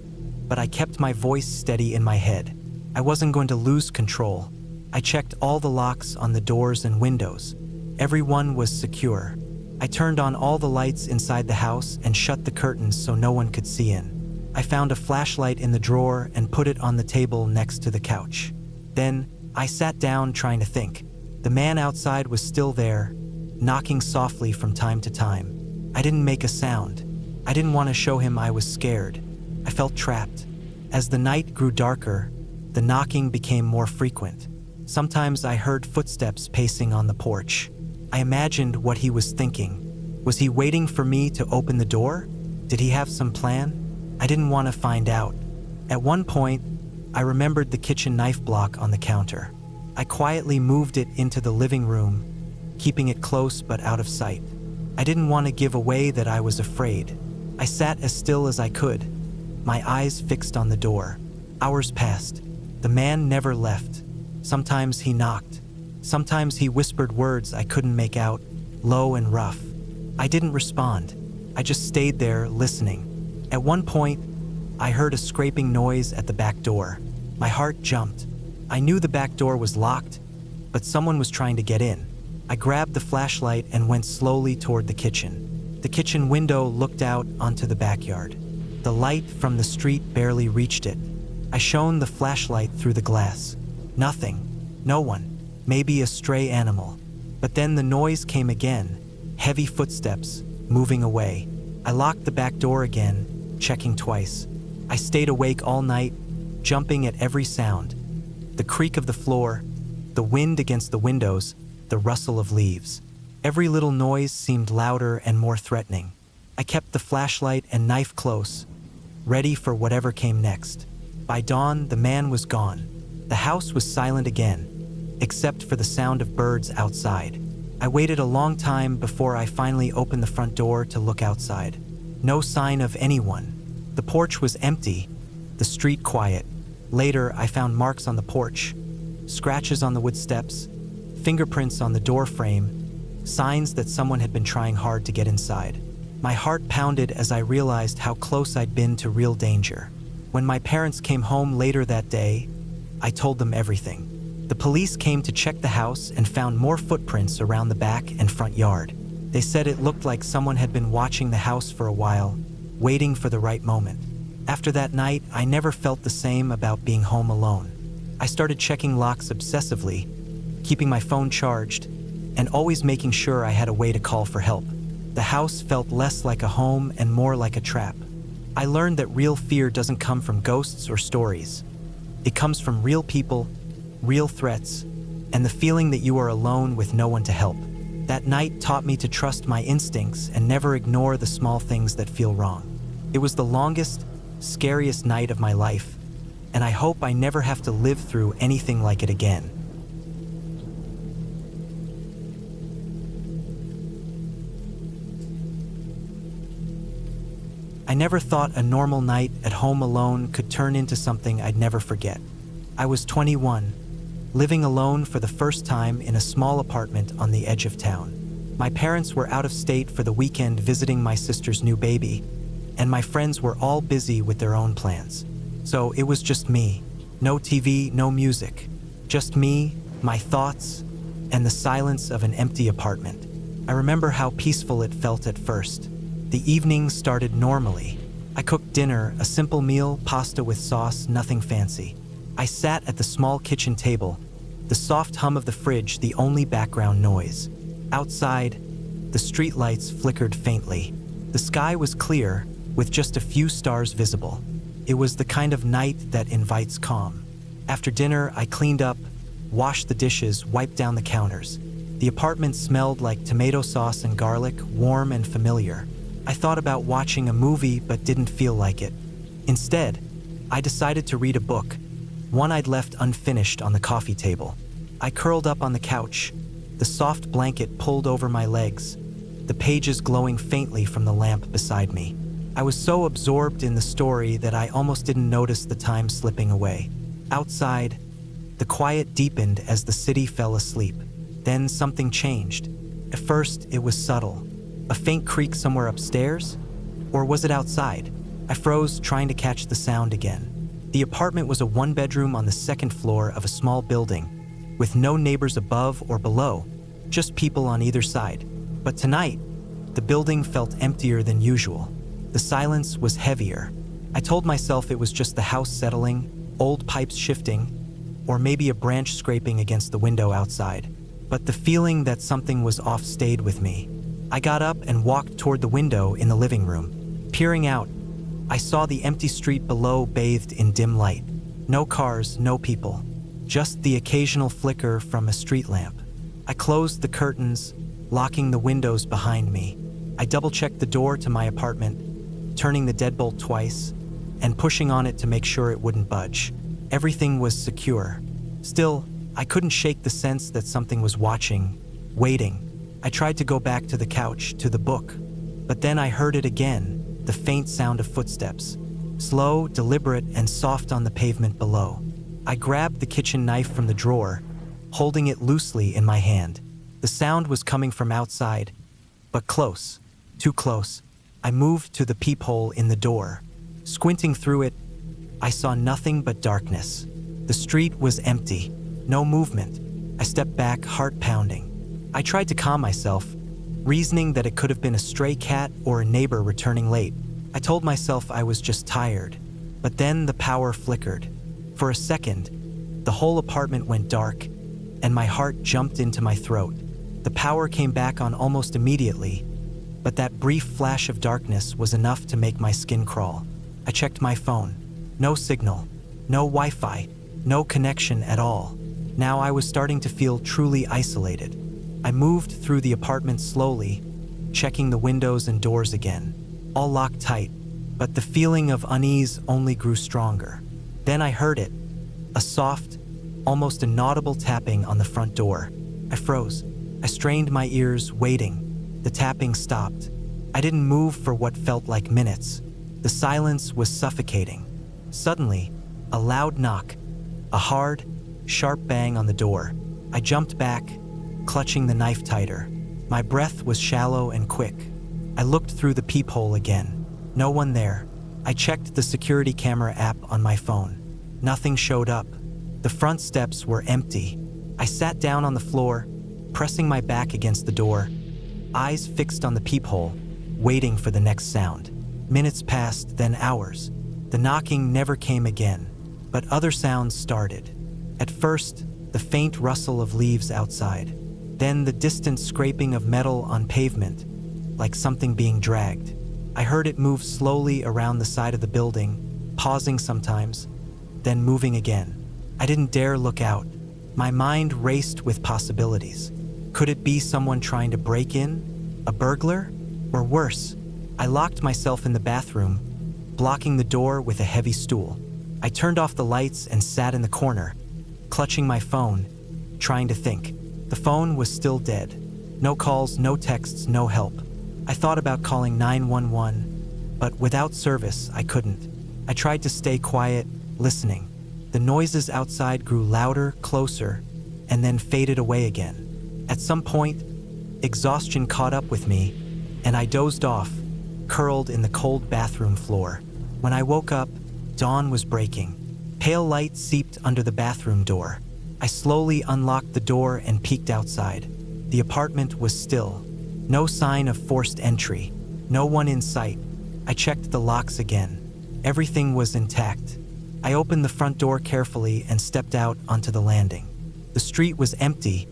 but I kept my voice steady in my head. I wasn't going to lose control. I checked all the locks on the doors and windows. Every one was secure. I turned on all the lights inside the house and shut the curtains so no one could see in. I found a flashlight in the drawer and put it on the table next to the couch. Then, I sat down trying to think. The man outside was still there, knocking softly from time to time. I didn't make a sound. I didn't want to show him I was scared. I felt trapped. As the night grew darker, the knocking became more frequent. Sometimes I heard footsteps pacing on the porch. I imagined what he was thinking. Was he waiting for me to open the door? Did he have some plan? I didn't want to find out. At one point, I remembered the kitchen knife block on the counter. I quietly moved it into the living room, keeping it close but out of sight. I didn't want to give away that I was afraid. I sat as still as I could, my eyes fixed on the door. Hours passed. The man never left. Sometimes he knocked. Sometimes he whispered words I couldn't make out, low and rough. I didn't respond. I just stayed there, listening. At one point, I heard a scraping noise at the back door. My heart jumped. I knew the back door was locked, but someone was trying to get in. I grabbed the flashlight and went slowly toward the kitchen. The kitchen window looked out onto the backyard. The light from the street barely reached it. I shone the flashlight through the glass. Nothing. No one. Maybe a stray animal. But then the noise came again. Heavy footsteps, moving away. I locked the back door again, checking twice. I stayed awake all night, jumping at every sound. The creak of the floor, the wind against the windows, the rustle of leaves. Every little noise seemed louder and more threatening. I kept the flashlight and knife close, ready for whatever came next. By dawn, the man was gone. The house was silent again, except for the sound of birds outside. I waited a long time before I finally opened the front door to look outside. No sign of anyone. The porch was empty, the street quiet. Later, I found marks on the porch, scratches on the wood steps, fingerprints on the door frame, signs that someone had been trying hard to get inside. My heart pounded as I realized how close I'd been to real danger. When my parents came home later that day, I told them everything. The police came to check the house and found more footprints around the back and front yard. They said it looked like someone had been watching the house for a while, waiting for the right moment. After that night, I never felt the same about being home alone. I started checking locks obsessively, keeping my phone charged, and always making sure I had a way to call for help. The house felt less like a home and more like a trap. I learned that real fear doesn't come from ghosts or stories. It comes from real people, real threats, and the feeling that you are alone with no one to help. That night taught me to trust my instincts and never ignore the small things that feel wrong. It was the longest, scariest night of my life, and I hope I never have to live through anything like it again. I never thought a normal night at home alone could turn into something I'd never forget. I was 21, living alone for the first time in a small apartment on the edge of town. My parents were out of state for the weekend visiting my sister's new baby, and my friends were all busy with their own plans. So it was just me. No TV, no music. Just me, my thoughts, and the silence of an empty apartment. I remember how peaceful it felt at first. The evening started normally. I cooked dinner, a simple meal, pasta with sauce, nothing fancy. I sat at the small kitchen table, the soft hum of the fridge the only background noise. Outside, the streetlights flickered faintly. The sky was clear, with just a few stars visible. It was the kind of night that invites calm. After dinner, I cleaned up, washed the dishes, wiped down the counters. The apartment smelled like tomato sauce and garlic, warm and familiar. I thought about watching a movie but didn't feel like it. Instead, I decided to read a book, one I'd left unfinished on the coffee table. I curled up on the couch, the soft blanket pulled over my legs, the pages glowing faintly from the lamp beside me. I was so absorbed in the story that I almost didn't notice the time slipping away. Outside, the quiet deepened as the city fell asleep. Then something changed. At first, it was subtle. A faint creak somewhere upstairs? Or was it outside? I froze, trying to catch the sound again. The apartment was a one-bedroom on the second floor of a small building, with no neighbors above or below, just people on either side. But tonight, the building felt emptier than usual. The silence was heavier. I told myself it was just the house settling, old pipes shifting, or maybe a branch scraping against the window outside. But the feeling that something was off stayed with me. I got up and walked toward the window in the living room. Peering out, I saw the empty street below bathed in dim light. No cars, no people. Just the occasional flicker from a street lamp. I closed the curtains, locking the windows behind me. I double-checked the door to my apartment, turning the deadbolt twice, and pushing on it to make sure it wouldn't budge. Everything was secure. Still, I couldn't shake the sense that something was watching, waiting. I tried to go back to the couch, to the book, but then I heard it again, the faint sound of footsteps, slow, deliberate, and soft on the pavement below. I grabbed the kitchen knife from the drawer, holding it loosely in my hand. The sound was coming from outside, but close, too close. I moved to the peephole in the door. Squinting through it, I saw nothing but darkness. The street was empty, no movement. I stepped back, heart pounding. I tried to calm myself, reasoning that it could have been a stray cat or a neighbor returning late. I told myself I was just tired, but then the power flickered. For a second, the whole apartment went dark, and my heart jumped into my throat. The power came back on almost immediately, but that brief flash of darkness was enough to make my skin crawl. I checked my phone. No signal, no Wi-Fi, no connection at all. Now I was starting to feel truly isolated. I moved through the apartment slowly, checking the windows and doors again, all locked tight, but the feeling of unease only grew stronger. Then I heard it, a soft, almost inaudible tapping on the front door. I froze. I strained my ears, waiting. The tapping stopped. I didn't move for what felt like minutes. The silence was suffocating. Suddenly, a loud knock, a hard, sharp bang on the door. I jumped back, clutching the knife tighter. My breath was shallow and quick. I looked through the peephole again. No one there. I checked the security camera app on my phone. Nothing showed up. The front steps were empty. I sat down on the floor, pressing my back against the door, eyes fixed on the peephole, waiting for the next sound. Minutes passed, then hours. The knocking never came again, but other sounds started. At first, the faint rustle of leaves outside. Then the distant scraping of metal on pavement, like something being dragged. I heard it move slowly around the side of the building, pausing sometimes, then moving again. I didn't dare look out. My mind raced with possibilities. Could it be someone trying to break in? A burglar? Or worse? I locked myself in the bathroom, blocking the door with a heavy stool. I turned off the lights and sat in the corner, clutching my phone, trying to think. The phone was still dead. No calls, no texts, no help. I thought about calling 911, but without service, I couldn't. I tried to stay quiet, listening. The noises outside grew louder, closer, and then faded away again. At some point, exhaustion caught up with me, and I dozed off, curled in the cold bathroom floor. When I woke up, Dawn was breaking. Pale light seeped under the bathroom door. I slowly unlocked the door and peeked outside. The apartment was still. No sign of forced entry. No one in sight. I checked the locks again. Everything was intact. I opened the front door carefully and stepped out onto the landing. The street was empty,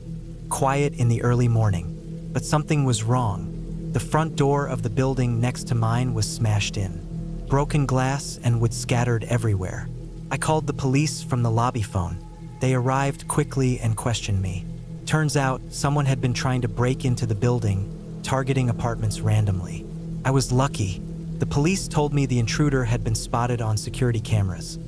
quiet in the early morning. But something was wrong. The front door of the building next to mine was smashed in. Broken glass and wood scattered everywhere. I called the police from the lobby phone. They arrived quickly and questioned me. Turns out, someone had been trying to break into the building, targeting apartments randomly. I was lucky. The police told me the intruder had been spotted on security cameras,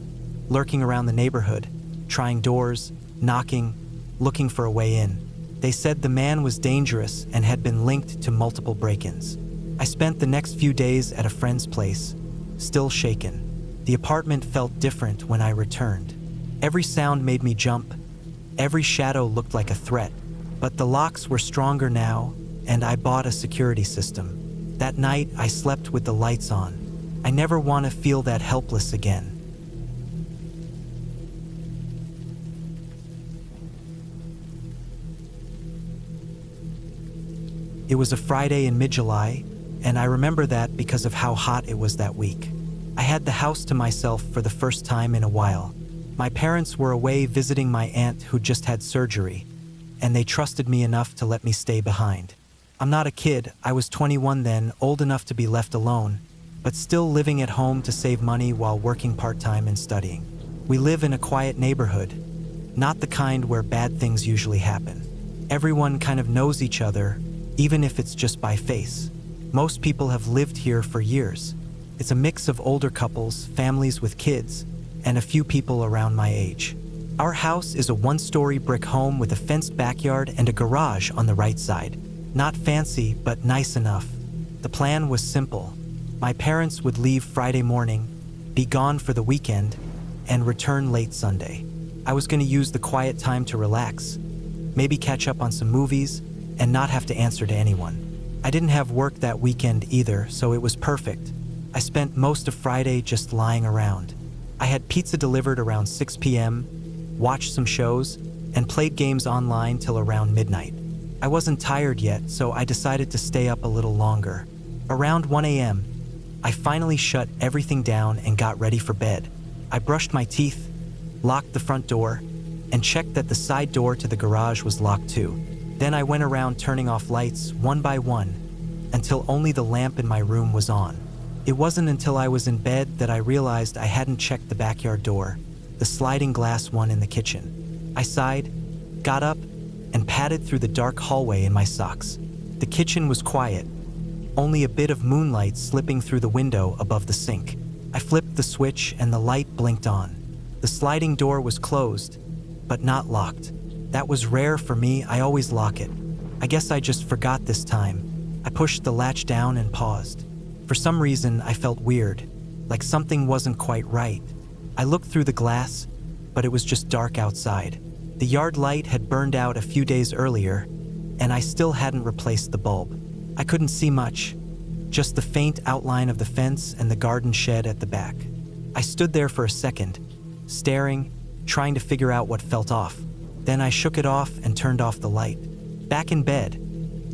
lurking around the neighborhood, trying doors, knocking, looking for a way in. They said the man was dangerous and had been linked to multiple break-ins. I spent the next few days at a friend's place, still shaken. The apartment felt different when I returned. Every sound made me jump. Every shadow looked like a threat. But the locks were stronger now, and I bought a security system. That night, I slept with the lights on. I never want to feel that helpless again. It was a Friday in mid-July, and I remember that because of how hot it was that week. I had the house to myself for the first time in a while. My parents were away visiting my aunt who just had surgery, and they trusted me enough to let me stay behind. I'm not a kid, I was 21 then, old enough to be left alone, but still living at home to save money while working part-time and studying. We live in a quiet neighborhood, not the kind where bad things usually happen. Everyone kind of knows each other, even if it's just by face. Most people have lived here for years. It's a mix of older couples, families with kids, and a few people around my age. Our house is a one-story brick home with a fenced backyard and a garage on the right side. Not fancy, but nice enough. The plan was simple. My parents would leave Friday morning, be gone for the weekend, and return late Sunday. I was going to use the quiet time to relax, maybe catch up on some movies, and not have to answer to anyone. I didn't have work that weekend either, so it was perfect. I spent most of Friday just lying around. I had pizza delivered around 6 p.m., watched some shows, and played games online till around midnight. I wasn't tired yet, so I decided to stay up a little longer. Around 1 a.m., I finally shut everything down and got ready for bed. I brushed my teeth, locked the front door, and checked that the side door to the garage was locked too. Then I went around turning off lights one by one until only the lamp in my room was on. It wasn't until I was in bed that I realized I hadn't checked the backyard door, the sliding glass one in the kitchen. I sighed, got up, and padded through the dark hallway in my socks. The kitchen was quiet, only a bit of moonlight slipping through the window above the sink. I flipped the switch and the light blinked on. The sliding door was closed, but not locked. That was rare for me, I always lock it. I guess I just forgot this time. I pushed the latch down and paused. For some reason, I felt weird, like something wasn't quite right. I looked through the glass, but it was just dark outside. The yard light had burned out a few days earlier, and I still hadn't replaced the bulb. I couldn't see much, just the faint outline of the fence and the garden shed at the back. I stood there for a second, staring, trying to figure out what felt off. Then I shook it off and turned off the light. Back in bed,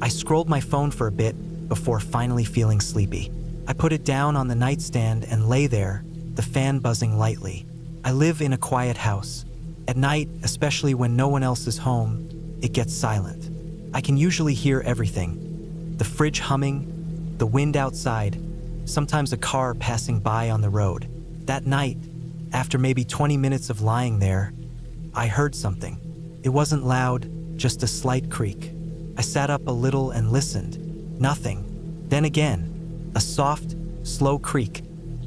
I scrolled my phone for a bit before finally feeling sleepy. I put it down on the nightstand and lay there, the fan buzzing lightly. I live in a quiet house. At night, especially when no one else is home, it gets silent. I can usually hear everything. The fridge humming, the wind outside, sometimes a car passing by on the road. That night, after maybe 20 minutes of lying there, I heard something. It wasn't loud, just a slight creak. I sat up a little and listened. Nothing. Then again, a soft, slow creak,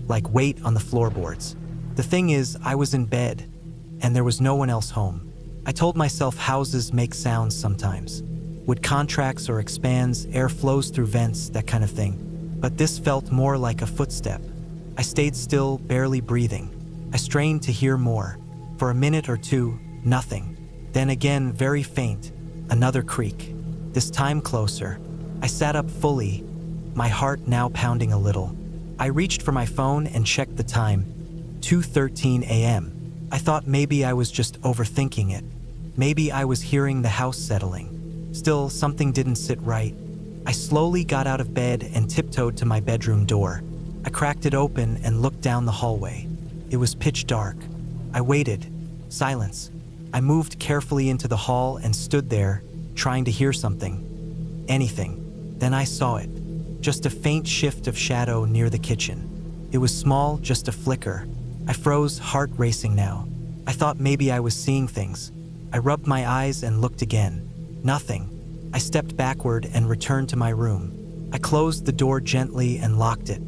like weight on the floorboards. The thing is, I was in bed, and there was no one else home. I told myself houses make sounds sometimes. Wood contracts or expands, air flows through vents, that kind of thing. But this felt more like a footstep. I stayed still, barely breathing. I strained to hear more. For a minute or two, nothing. Then again, very faint, another creak. This time closer. I sat up fully, my heart now pounding a little. I reached for my phone and checked the time. 2:13 a.m. I thought maybe I was just overthinking it. Maybe I was hearing the house settling. Still, something didn't sit right. I slowly got out of bed and tiptoed to my bedroom door. I cracked it open and looked down the hallway. It was pitch dark. I waited. Silence. I moved carefully into the hall and stood there, trying to hear something. Anything. Then I saw it. Just a faint shift of shadow near the kitchen. It was small, just a flicker. I froze, heart racing now. I thought maybe I was seeing things. I rubbed my eyes and looked again. Nothing. I stepped backward and returned to my room. I closed the door gently and locked it.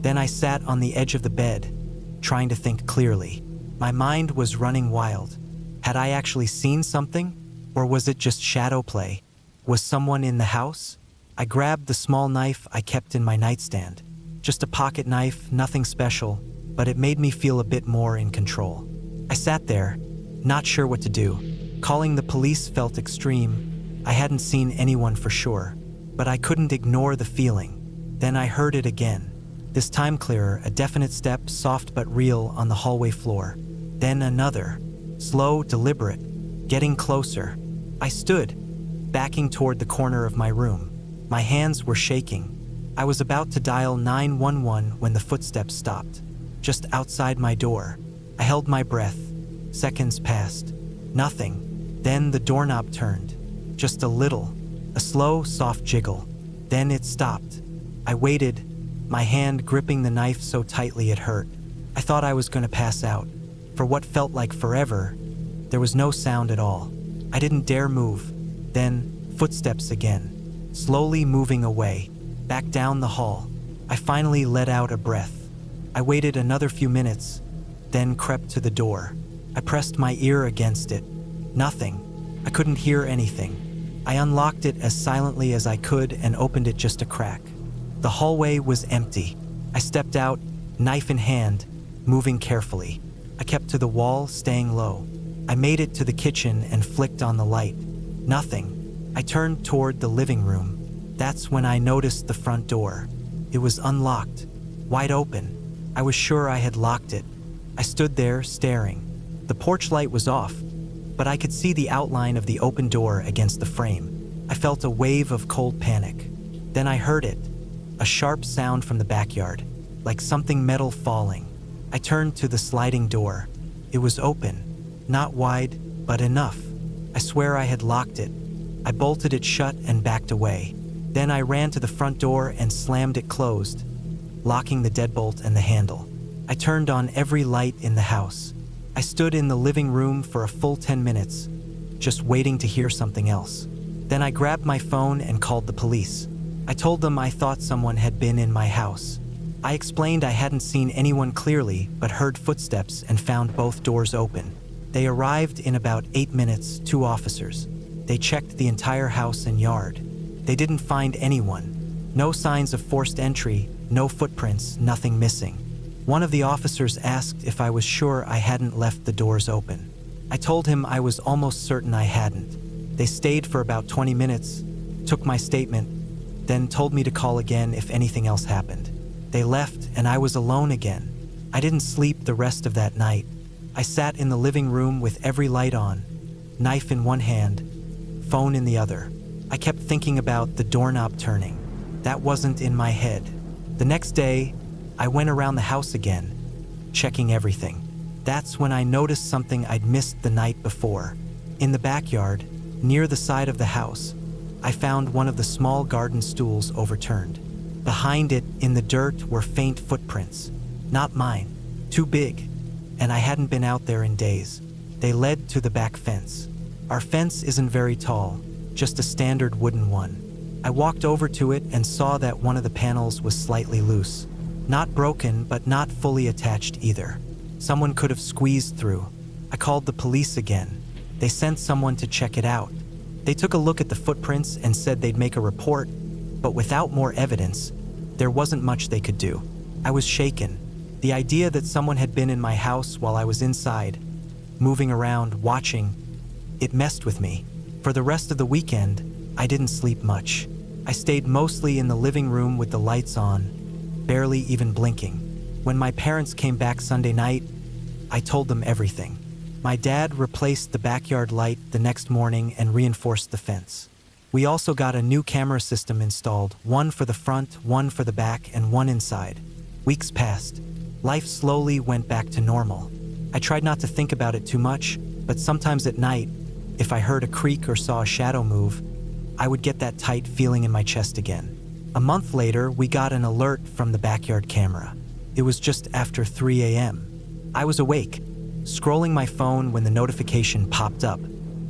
Then I sat on the edge of the bed, trying to think clearly. My mind was running wild. Had I actually seen something? Or was it just shadow play? Was someone in the house? I grabbed the small knife I kept in my nightstand. Just a pocket knife, nothing special, but it made me feel a bit more in control. I sat there, not sure what to do. Calling the police felt extreme. I hadn't seen anyone for sure, but I couldn't ignore the feeling. Then I heard it again. This time clearer, a definite step, soft but real, on the hallway floor. Then another. Slow, deliberate, getting closer. I stood, backing toward the corner of my room. My hands were shaking. I was about to dial 911 when the footsteps stopped, just outside my door. I held my breath. Seconds passed. Nothing. Then the doorknob turned. Just a little. A slow, soft jiggle. Then it stopped. I waited, my hand gripping the knife so tightly it hurt. I thought I was going to pass out. For what felt like forever, there was no sound at all. I didn't dare move. Then, footsteps again. Slowly moving away, back down the hall. I finally let out a breath. I waited another few minutes, then crept to the door. I pressed my ear against it. Nothing. I couldn't hear anything. I unlocked it as silently as I could and opened it just a crack. The hallway was empty. I stepped out, knife in hand, moving carefully. I kept to the wall, staying low. I made it to the kitchen and flicked on the light. Nothing. I turned toward the living room. That's when I noticed the front door. It was unlocked, wide open. I was sure I had locked it. I stood there, staring. The porch light was off, but I could see the outline of the open door against the frame. I felt a wave of cold panic. Then I heard it, a sharp sound from the backyard, like something metal falling. I turned to the sliding door. It was open, not wide, but enough. I swear I had locked it. I bolted it shut and backed away. Then I ran to the front door and slammed it closed, locking the deadbolt and the handle. I turned on every light in the house. I stood in the living room for a full 10 minutes, just waiting to hear something else. Then I grabbed my phone and called the police. I told them I thought someone had been in my house. I explained I hadn't seen anyone clearly, but heard footsteps and found both doors open. They arrived in about 8 minutes, 2 officers. They checked the entire house and yard. They didn't find anyone. No signs of forced entry, no footprints, nothing missing. One of the officers asked if I was sure I hadn't left the doors open. I told him I was almost certain I hadn't. They stayed for about 20 minutes, took my statement, then told me to call again if anything else happened. They left and I was alone again. I didn't sleep the rest of that night. I sat in the living room with every light on, knife in one hand, phone in the other. I kept thinking about the doorknob turning. That wasn't in my head. The next day, I went around the house again, checking everything. That's when I noticed something I'd missed the night before. In the backyard, near the side of the house, I found one of the small garden stools overturned. Behind it, in the dirt, were faint footprints. Not mine, too big, and I hadn't been out there in days. They led to the back fence. Our fence isn't very tall, just a standard wooden one. I walked over to it and saw that one of the panels was slightly loose. Not broken, but not fully attached either. Someone could have squeezed through. I called the police again. They sent someone to check it out. They took a look at the footprints and said they'd make a report, but without more evidence, there wasn't much they could do. I was shaken. The idea that someone had been in my house while I was inside, moving around, watching, it messed with me. For the rest of the weekend, I didn't sleep much. I stayed mostly in the living room with the lights on, barely even blinking. When my parents came back Sunday night, I told them everything. My dad replaced the backyard light the next morning and reinforced the fence. We also got a new camera system installed, one for the front, one for the back, and one inside. Weeks passed. Life slowly went back to normal. I tried not to think about it too much, but sometimes at night, if I heard a creak or saw a shadow move, I would get that tight feeling in my chest again. A month later, we got an alert from the backyard camera. It was just after 3 a.m. I was awake, scrolling my phone when the notification popped up.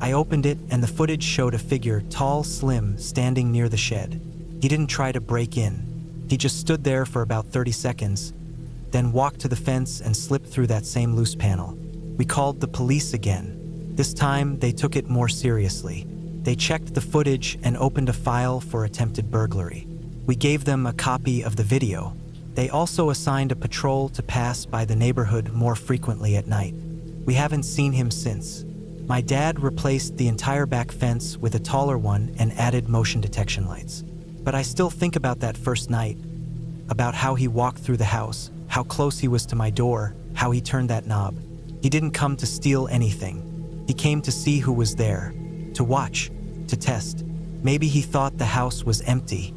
I opened it and the footage showed a figure, tall, slim, standing near the shed. He didn't try to break in. He just stood there for about 30 seconds, then walked to the fence and slipped through that same loose panel. We called the police again. This time, they took it more seriously. They checked the footage and opened a file for attempted burglary. We gave them a copy of the video. They also assigned a patrol to pass by the neighborhood more frequently at night. We haven't seen him since. My dad replaced the entire back fence with a taller one and added motion detection lights. But I still think about that first night, about how he walked through the house, how close he was to my door, how he turned that knob. He didn't come to steal anything. He came to see who was there, to watch, to test. Maybe he thought the house was empty.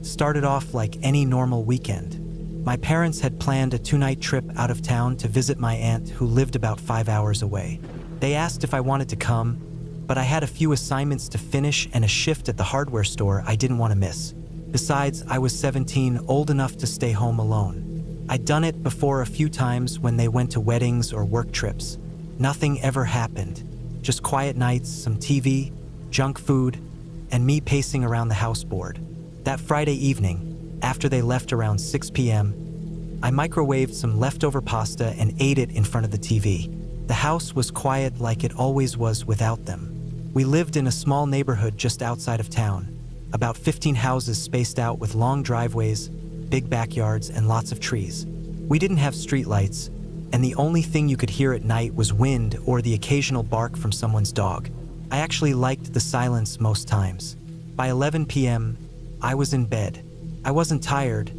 Started off like any normal weekend. My parents had planned a 2-night trip out of town to visit my aunt who lived about 5 hours away. They asked if I wanted to come, but I had a few assignments to finish and a shift at the hardware store I didn't want to miss. Besides, I was 17, old enough to stay home alone. I'd done it before a few times when they went to weddings or work trips. Nothing ever happened. Just quiet nights, some TV, junk food, and me pacing around the house bored. That Friday evening, after they left around 6 p.m., I microwaved some leftover pasta and ate it in front of the TV. The house was quiet like it always was without them. We lived in a small neighborhood just outside of town, about 15 houses spaced out with long driveways, big backyards, and lots of trees. We didn't have streetlights, and the only thing you could hear at night was wind or the occasional bark from someone's dog. I actually liked the silence most times. By 11 p.m., I was in bed. I wasn't tired,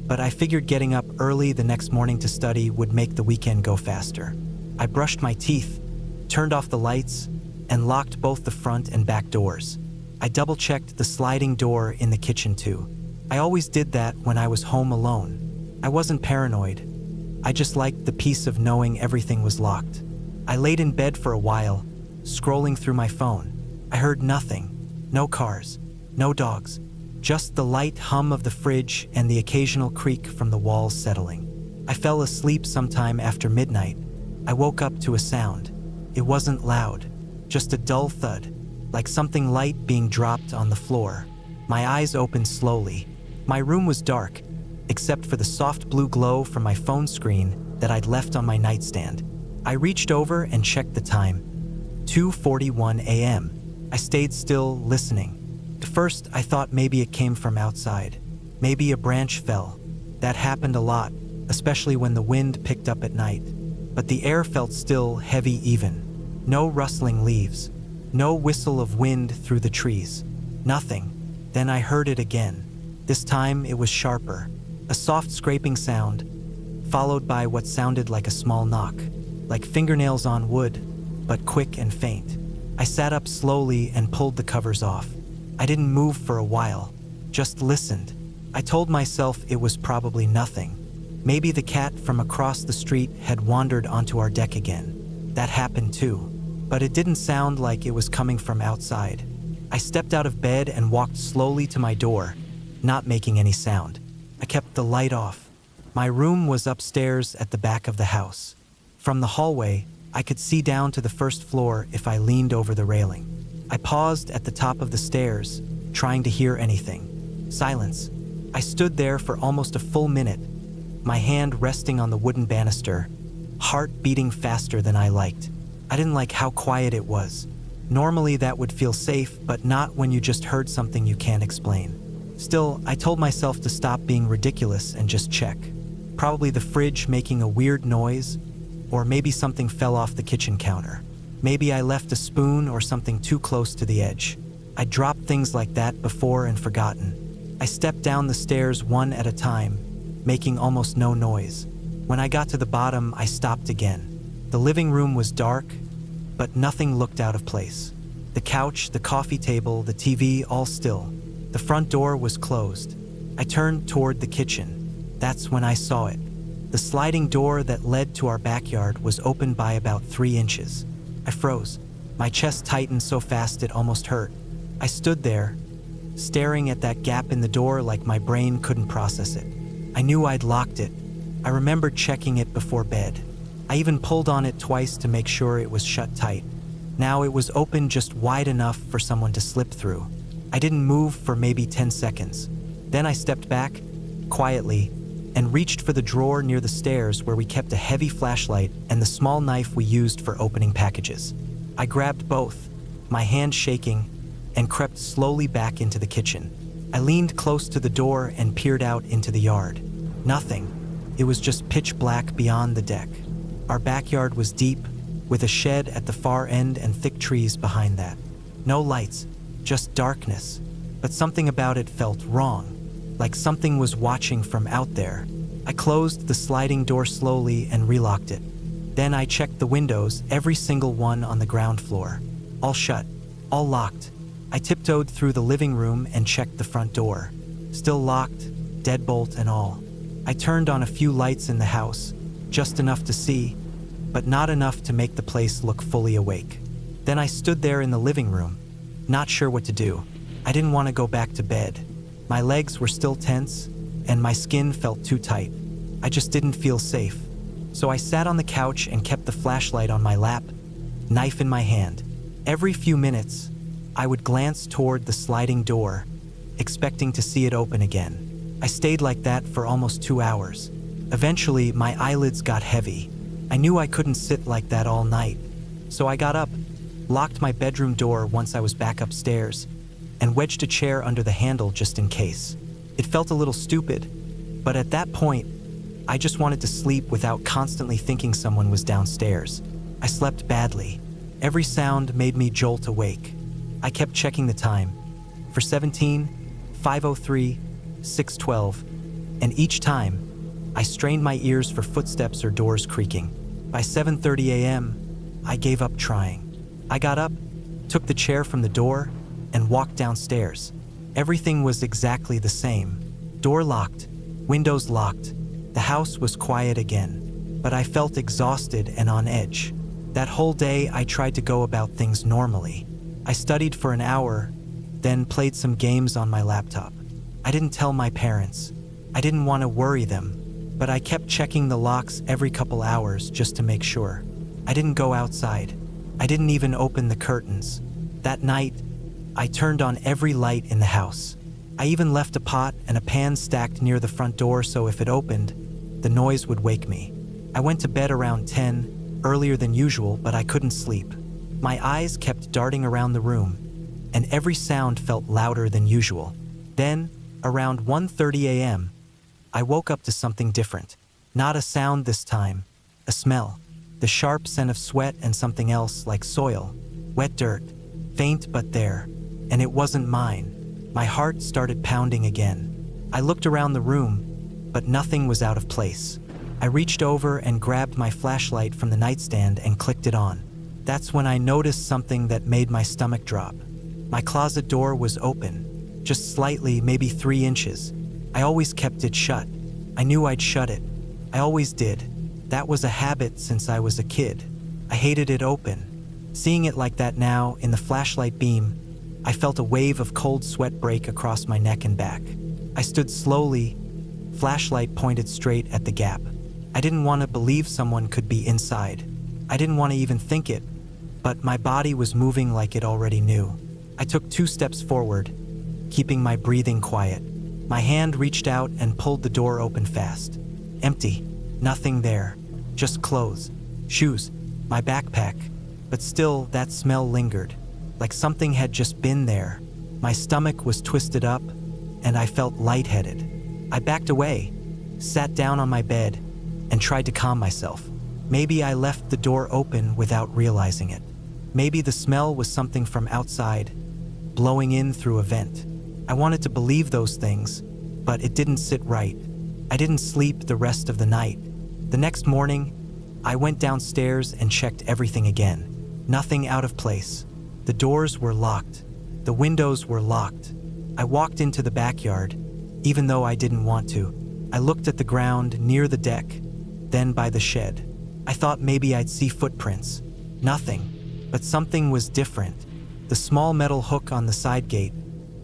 but I figured getting up early the next morning to study would make the weekend go faster. I brushed my teeth, turned off the lights, and locked both the front and back doors. I double-checked the sliding door in the kitchen too. I always did that when I was home alone. I wasn't paranoid. I just liked the peace of knowing everything was locked. I laid in bed for a while, scrolling through my phone. I heard nothing. No cars, no dogs. Just the light hum of the fridge and the occasional creak from the walls settling. I fell asleep sometime after midnight. I woke up to a sound. It wasn't loud, just a dull thud, like something light being dropped on the floor. My eyes opened slowly. My room was dark, except for the soft blue glow from my phone screen that I'd left on my nightstand. I reached over and checked the time. 2:41 a.m. I stayed still, listening. At first, I thought maybe it came from outside. Maybe a branch fell. That happened a lot, especially when the wind picked up at night. But the air felt still, heavy even. No rustling leaves. No whistle of wind through the trees. Nothing. Then I heard it again. This time it was sharper. A soft scraping sound, followed by what sounded like a small knock, like fingernails on wood, but quick and faint. I sat up slowly and pulled the covers off. I didn't move for a while, just listened. I told myself it was probably nothing. Maybe the cat from across the street had wandered onto our deck again. That happened too, but it didn't sound like it was coming from outside. I stepped out of bed and walked slowly to my door, not making any sound. I kept the light off. My room was upstairs at the back of the house. From the hallway, I could see down to the first floor if I leaned over the railing. I paused at the top of the stairs, trying to hear anything. Silence. I stood there for almost a full minute, my hand resting on the wooden banister, heart beating faster than I liked. I didn't like how quiet it was. Normally that would feel safe, but not when you just heard something you can't explain. Still, I told myself to stop being ridiculous and just check. Probably the fridge making a weird noise, or maybe something fell off the kitchen counter. Maybe I left a spoon or something too close to the edge. I'd dropped things like that before and forgotten. I stepped down the stairs one at a time, making almost no noise. When I got to the bottom, I stopped again. The living room was dark, but nothing looked out of place. The couch, the coffee table, the TV, all still. The front door was closed. I turned toward the kitchen. That's when I saw it. The sliding door that led to our backyard was open by about 3 inches. I froze. My chest tightened so fast it almost hurt. I stood there, staring at that gap in the door like my brain couldn't process it. I knew I'd locked it. I remembered checking it before bed. I even pulled on it twice to make sure it was shut tight. Now it was open just wide enough for someone to slip through. I didn't move for maybe 10 seconds. Then I stepped back, quietly, and reached for the drawer near the stairs where we kept a heavy flashlight and the small knife we used for opening packages. I grabbed both, my hand shaking, and crept slowly back into the kitchen. I leaned close to the door and peered out into the yard. Nothing. It was just pitch black beyond the deck. Our backyard was deep, with a shed at the far end and thick trees behind that. No lights, just darkness. But something about it felt wrong, like something was watching from out there. I closed the sliding door slowly and relocked it. Then I checked the windows, every single one on the ground floor. All shut, all locked. I tiptoed through the living room and checked the front door. Still locked, deadbolt and all. I turned on a few lights in the house, just enough to see, but not enough to make the place look fully awake. Then I stood there in the living room, not sure what to do. I didn't want to go back to bed. My legs were still tense, and my skin felt too tight. I just didn't feel safe. So I sat on the couch and kept the flashlight on my lap, knife in my hand. Every few minutes, I would glance toward the sliding door, expecting to see it open again. I stayed like that for almost 2 hours. Eventually, my eyelids got heavy. I knew I couldn't sit like that all night. So I got up, locked my bedroom door once I was back upstairs, and wedged a chair under the handle just in case. It felt a little stupid, but at that point, I just wanted to sleep without constantly thinking someone was downstairs. I slept badly. Every sound made me jolt awake. I kept checking the time. 4:17, 5:03, 6:12, and each time, I strained my ears for footsteps or doors creaking. By 7:30 a.m., I gave up trying. I got up, took the chair from the door, and walked downstairs. Everything was exactly the same. Door locked, windows locked. The house was quiet again, but I felt exhausted and on edge. That whole day, I tried to go about things normally. I studied for an hour, then played some games on my laptop. I didn't tell my parents. I didn't want to worry them, but I kept checking the locks every couple hours just to make sure. I didn't go outside. I didn't even open the curtains. That night, I turned on every light in the house. I even left a pot and a pan stacked near the front door so if it opened, the noise would wake me. I went to bed around 10, earlier than usual, but I couldn't sleep. My eyes kept darting around the room, and every sound felt louder than usual. Then, around 1:30 a.m., I woke up to something different. Not a sound this time, a smell. The sharp scent of sweat and something else like soil, wet dirt, faint but there, and it wasn't mine. My heart started pounding again. I looked around the room, but nothing was out of place. I reached over and grabbed my flashlight from the nightstand and clicked it on. That's when I noticed something that made my stomach drop. My closet door was open, just slightly, maybe 3 inches. I always kept it shut. I knew I'd shut it. I always did. That was a habit since I was a kid. I hated it open. Seeing it like that now, in the flashlight beam, I felt a wave of cold sweat break across my neck and back. I stood slowly, flashlight pointed straight at the gap. I didn't want to believe someone could be inside. I didn't want to even think it, but my body was moving like it already knew. I took 2 steps forward, keeping my breathing quiet. My hand reached out and pulled the door open fast. Empty, nothing there, just clothes, shoes, my backpack. But still, that smell lingered, like something had just been there. My stomach was twisted up, and I felt lightheaded. I backed away, sat down on my bed, and tried to calm myself. Maybe I left the door open without realizing it. Maybe the smell was something from outside, blowing in through a vent. I wanted to believe those things, but it didn't sit right. I didn't sleep the rest of the night. The next morning, I went downstairs and checked everything again. Nothing out of place. The doors were locked. The windows were locked. I walked into the backyard, even though I didn't want to. I looked at the ground near the deck, then by the shed. I thought maybe I'd see footprints. Nothing, but something was different. The small metal hook on the side gate,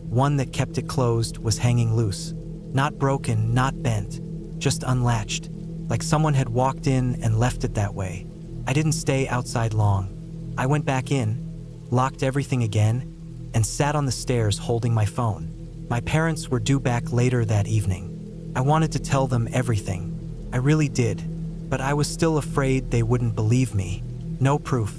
one that kept it closed, was hanging loose. Not broken, not bent, just unlatched, like someone had walked in and left it that way. I didn't stay outside long. I went back in, locked everything again, and sat on the stairs holding my phone. My parents were due back later that evening. I wanted to tell them everything. I really did, but I was still afraid they wouldn't believe me. No proof,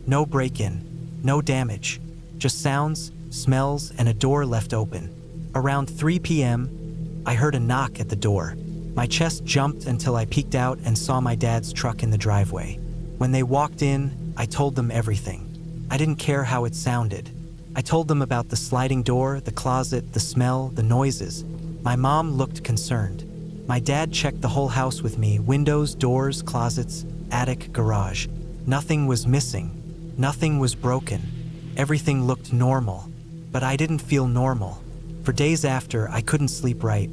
no break-in, no damage, just sounds, smells, and a door left open. Around 3 p.m., I heard a knock at the door. My chest jumped until I peeked out and saw my dad's truck in the driveway. When they walked in, I told them everything. I didn't care how it sounded. I told them about the sliding door, the closet, the smell, the noises. My mom looked concerned. My dad checked the whole house with me: windows, doors, closets, attic, garage. Nothing was missing. Nothing was broken. Everything looked normal. But I didn't feel normal. For days after, I couldn't sleep right.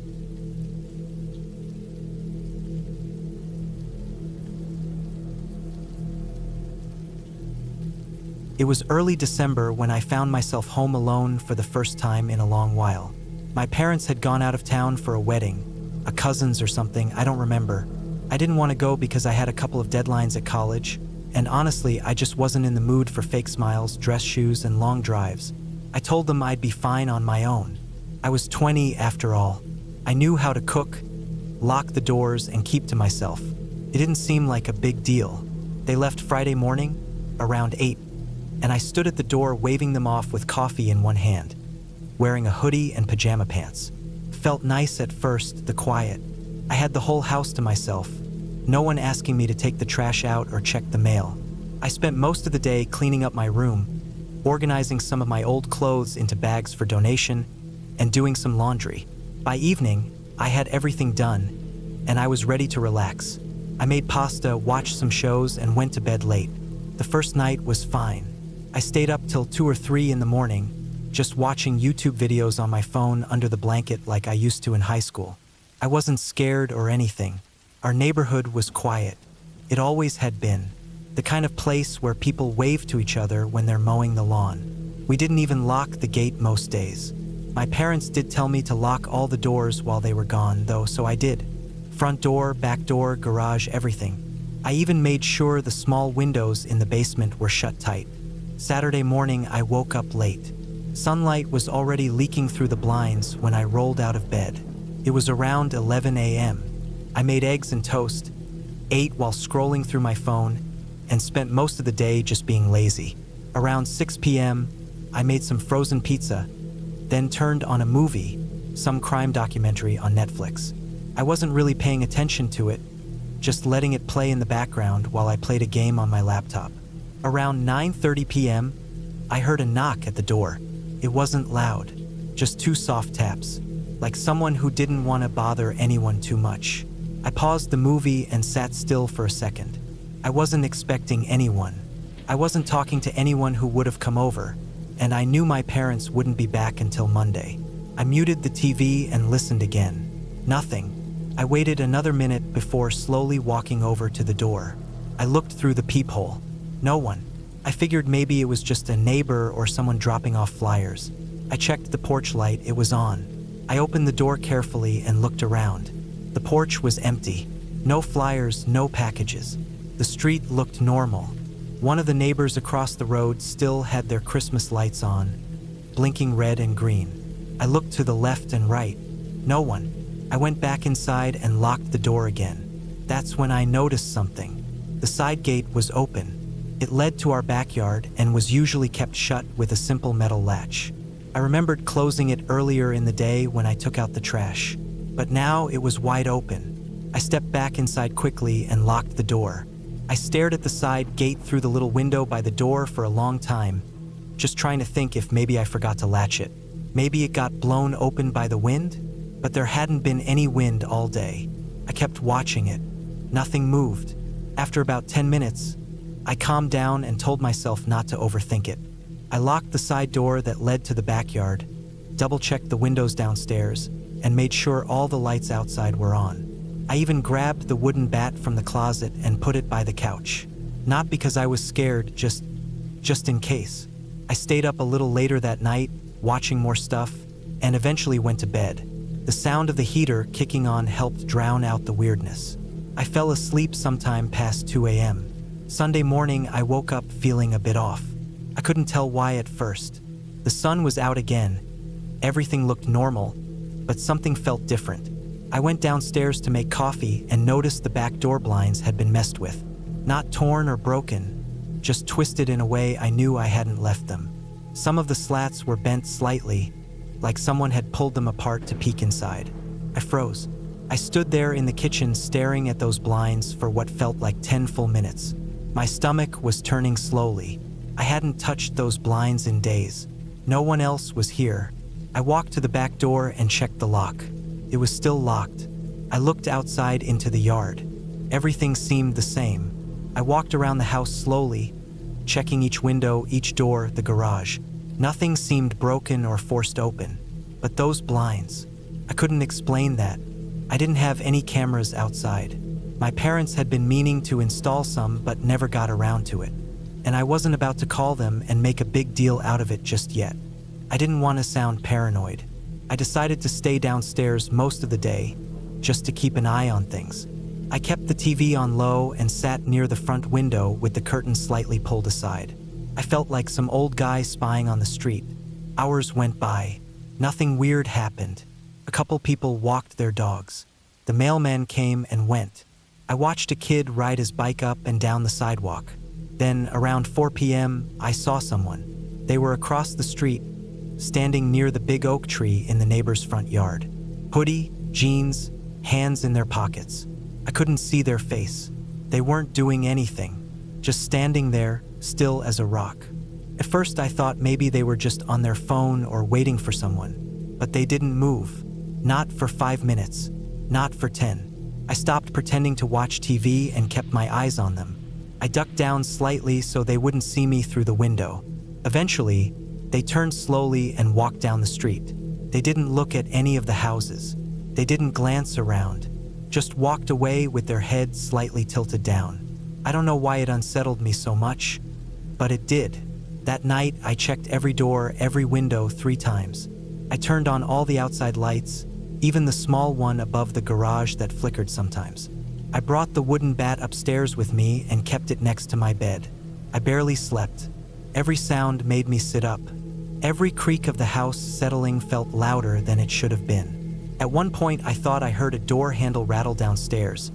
It was early December when I found myself home alone for the first time in a long while. My parents had gone out of town for a wedding, a cousin's or something, I don't remember. I didn't want to go because I had a couple of deadlines at college, and honestly, I just wasn't in the mood for fake smiles, dress shoes, and long drives. I told them I'd be fine on my own. I was 20 after all. I knew how to cook, lock the doors, and keep to myself. It didn't seem like a big deal. They left Friday morning, around 8. And I stood at the door waving them off with coffee in one hand, wearing a hoodie and pajama pants. Felt nice at first, the quiet. I had the whole house to myself, no one asking me to take the trash out or check the mail. I spent most of the day cleaning up my room, organizing some of my old clothes into bags for donation, and doing some laundry. By evening, I had everything done, and I was ready to relax. I made pasta, watched some shows, and went to bed late. The first night was fine. I stayed up till 2 or 3 in the morning, just watching YouTube videos on my phone under the blanket like I used to in high school. I wasn't scared or anything. Our neighborhood was quiet. It always had been. The kind of place where people wave to each other when they're mowing the lawn. We didn't even lock the gate most days. My parents did tell me to lock all the doors while they were gone, though, so I did. Front door, back door, garage, everything. I even made sure the small windows in the basement were shut tight. Saturday morning, I woke up late. Sunlight was already leaking through the blinds when I rolled out of bed. It was around 11 a.m. I made eggs and toast, ate while scrolling through my phone, and spent most of the day just being lazy. Around 6 p.m., I made some frozen pizza, then turned on a movie, some crime documentary on Netflix. I wasn't really paying attention to it, just letting it play in the background while I played a game on my laptop. Around 9:30 p.m., I heard a knock at the door. It wasn't loud, just 2 soft taps, like someone who didn't want to bother anyone too much. I paused the movie and sat still for a second. I wasn't expecting anyone. I wasn't talking to anyone who would have come over, and I knew my parents wouldn't be back until Monday. I muted the TV and listened again. Nothing. I waited another minute before slowly walking over to the door. I looked through the peephole. No one. I figured maybe it was just a neighbor or someone dropping off flyers. I checked the porch light, it was on. I opened the door carefully and looked around. The porch was empty. No flyers, no packages. The street looked normal. One of the neighbors across the road still had their Christmas lights on, blinking red and green. I looked to the left and right. No one. I went back inside and locked the door again. That's when I noticed something. The side gate was open. It led to our backyard and was usually kept shut with a simple metal latch. I remembered closing it earlier in the day when I took out the trash, but now it was wide open. I stepped back inside quickly and locked the door. I stared at the side gate through the little window by the door for a long time, just trying to think if maybe I forgot to latch it. Maybe it got blown open by the wind, but there hadn't been any wind all day. I kept watching it. Nothing moved. After about 10 minutes, I calmed down and told myself not to overthink it. I locked the side door that led to the backyard, double-checked the windows downstairs, and made sure all the lights outside were on. I even grabbed the wooden bat from the closet and put it by the couch. Not because I was scared, just in case. I stayed up a little later that night, watching more stuff, and eventually went to bed. The sound of the heater kicking on helped drown out the weirdness. I fell asleep sometime past 2 a.m. Sunday morning, I woke up feeling a bit off. I couldn't tell why at first. The sun was out again. Everything looked normal, but something felt different. I went downstairs to make coffee and noticed the back door blinds had been messed with. Not torn or broken, just twisted in a way I knew I hadn't left them. Some of the slats were bent slightly, like someone had pulled them apart to peek inside. I froze. I stood there in the kitchen staring at those blinds for what felt like 10 full minutes. My stomach was turning slowly. I hadn't touched those blinds in days. No one else was here. I walked to the back door and checked the lock. It was still locked. I looked outside into the yard. Everything seemed the same. I walked around the house slowly, checking each window, each door, the garage. Nothing seemed broken or forced open. But those blinds, I couldn't explain that. I didn't have any cameras outside. My parents had been meaning to install some but never got around to it. And I wasn't about to call them and make a big deal out of it just yet. I didn't want to sound paranoid. I decided to stay downstairs most of the day, just to keep an eye on things. I kept the TV on low and sat near the front window with the curtain slightly pulled aside. I felt like some old guy spying on the street. Hours went by. Nothing weird happened. A couple people walked their dogs. The mailman came and went. I watched a kid ride his bike up and down the sidewalk. Then, around 4 p.m., I saw someone. They were across the street, standing near the big oak tree in the neighbor's front yard. Hoodie, jeans, hands in their pockets. I couldn't see their face. They weren't doing anything, just standing there, still as a rock. At first I thought maybe they were just on their phone or waiting for someone, but they didn't move. Not for 5 minutes, not for 10. I stopped pretending to watch TV and kept my eyes on them. I ducked down slightly so they wouldn't see me through the window. Eventually, they turned slowly and walked down the street. They didn't look at any of the houses. They didn't glance around, just walked away with their heads slightly tilted down. I don't know why it unsettled me so much, but it did. That night, I checked every door, every window 3 times. I turned on all the outside lights, even the small one above the garage that flickered sometimes. I brought the wooden bat upstairs with me and kept it next to my bed. I barely slept. Every sound made me sit up. Every creak of the house settling felt louder than it should have been. At one point, I thought I heard a door handle rattle downstairs,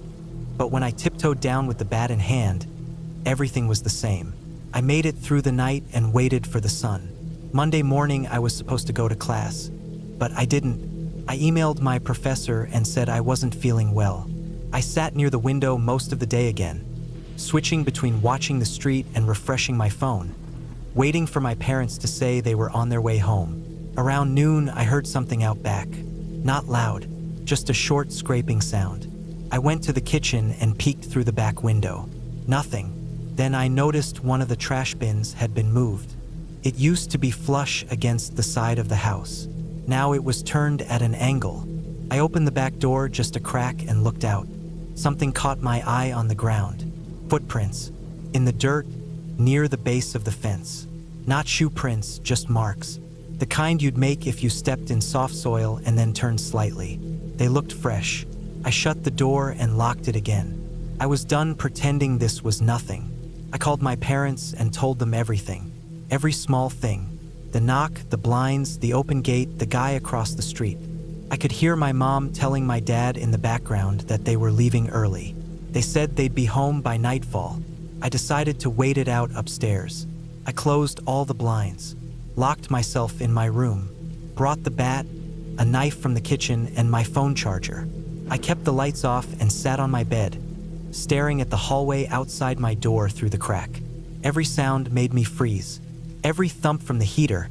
but when I tiptoed down with the bat in hand, everything was the same. I made it through the night and waited for the sun. Monday morning, I was supposed to go to class, but I didn't. I emailed my professor and said I wasn't feeling well. I sat near the window most of the day again, switching between watching the street and refreshing my phone, waiting for my parents to say they were on their way home. Around noon, I heard something out back. Not loud, just a short scraping sound. I went to the kitchen and peeked through the back window. Nothing. Then I noticed one of the trash bins had been moved. It used to be flush against the side of the house. Now it was turned at an angle. I opened the back door just a crack and looked out. Something caught my eye on the ground. Footprints. In the dirt, near the base of the fence. Not shoe prints, just marks. The kind you'd make if you stepped in soft soil and then turned slightly. They looked fresh. I shut the door and locked it again. I was done pretending this was nothing. I called my parents and told them everything. Every small thing. The knock, the blinds, the open gate, the guy across the street. I could hear my mom telling my dad in the background that they were leaving early. They said they'd be home by nightfall. I decided to wait it out upstairs. I closed all the blinds, locked myself in my room, brought the bat, a knife from the kitchen, and my phone charger. I kept the lights off and sat on my bed, staring at the hallway outside my door through the crack. Every sound made me freeze. Every thump from the heater,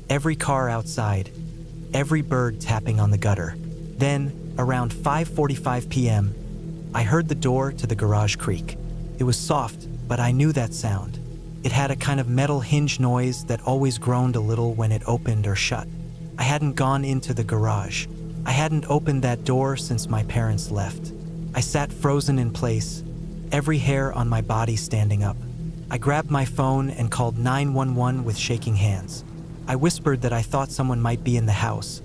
every car outside, every bird tapping on the gutter. Then, around 5:45 p.m., I heard the door to the garage creak. It was soft, but I knew that sound. It had a kind of metal hinge noise that always groaned a little when it opened or shut. I hadn't gone into the garage. I hadn't opened that door since my parents left. I sat frozen in place, every hair on my body standing up. I grabbed my phone and called 911 with shaking hands. I whispered that I thought someone might be in the house,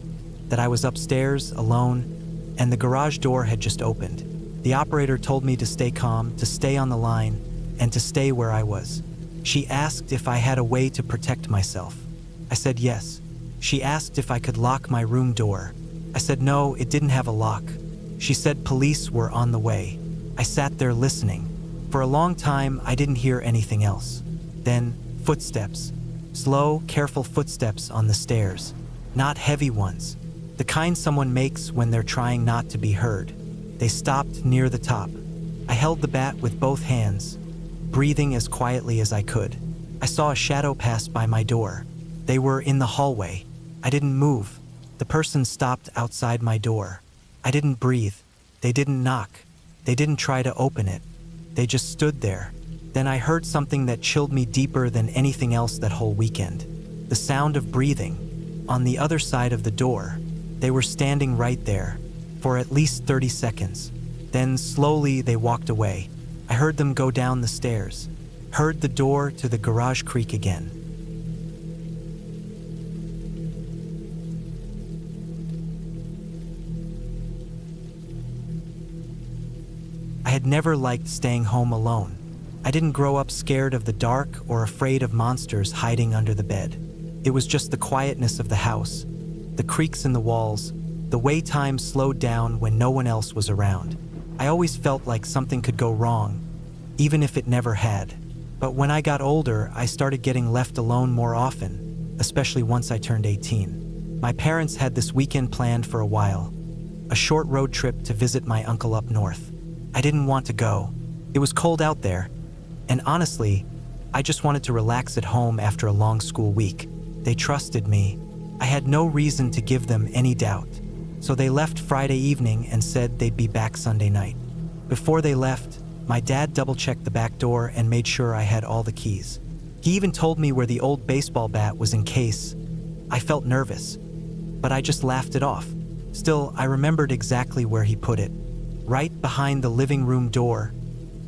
that I was upstairs, alone, and the garage door had just opened. The operator told me to stay calm, to stay on the line, and to stay where I was. She asked if I had a way to protect myself. I said yes. She asked if I could lock my room door. I said no, it didn't have a lock. She said police were on the way. I sat there listening. For a long time, I didn't hear anything else. Then, footsteps. Slow, careful footsteps on the stairs. Not heavy ones. The kind someone makes when they're trying not to be heard. They stopped near the top. I held the bat with both hands, breathing as quietly as I could. I saw a shadow pass by my door. They were in the hallway. I didn't move. The person stopped outside my door. I didn't breathe. They didn't knock. They didn't try to open it. They just stood there. Then I heard something that chilled me deeper than anything else that whole weekend. The sound of breathing. On the other side of the door. They were standing right there, for at least 30 seconds. Then slowly they walked away. I heard them go down the stairs. Heard the door to the garage creak again. I had never liked staying home alone. I didn't grow up scared of the dark or afraid of monsters hiding under the bed. It was just the quietness of the house, the creaks in the walls, the way time slowed down when no one else was around. I always felt like something could go wrong, even if it never had. But when I got older, I started getting left alone more often, especially once I turned 18. My parents had this weekend planned for a while, a short road trip to visit my uncle up north. I didn't want to go. It was cold out there, and honestly, I just wanted to relax at home after a long school week. They trusted me. I had no reason to give them any doubt. So they left Friday evening and said they'd be back Sunday night. Before they left, my dad double-checked the back door and made sure I had all the keys. He even told me where the old baseball bat was in case. I felt nervous, but I just laughed it off. Still, I remembered exactly where he put it. Right behind the living room door,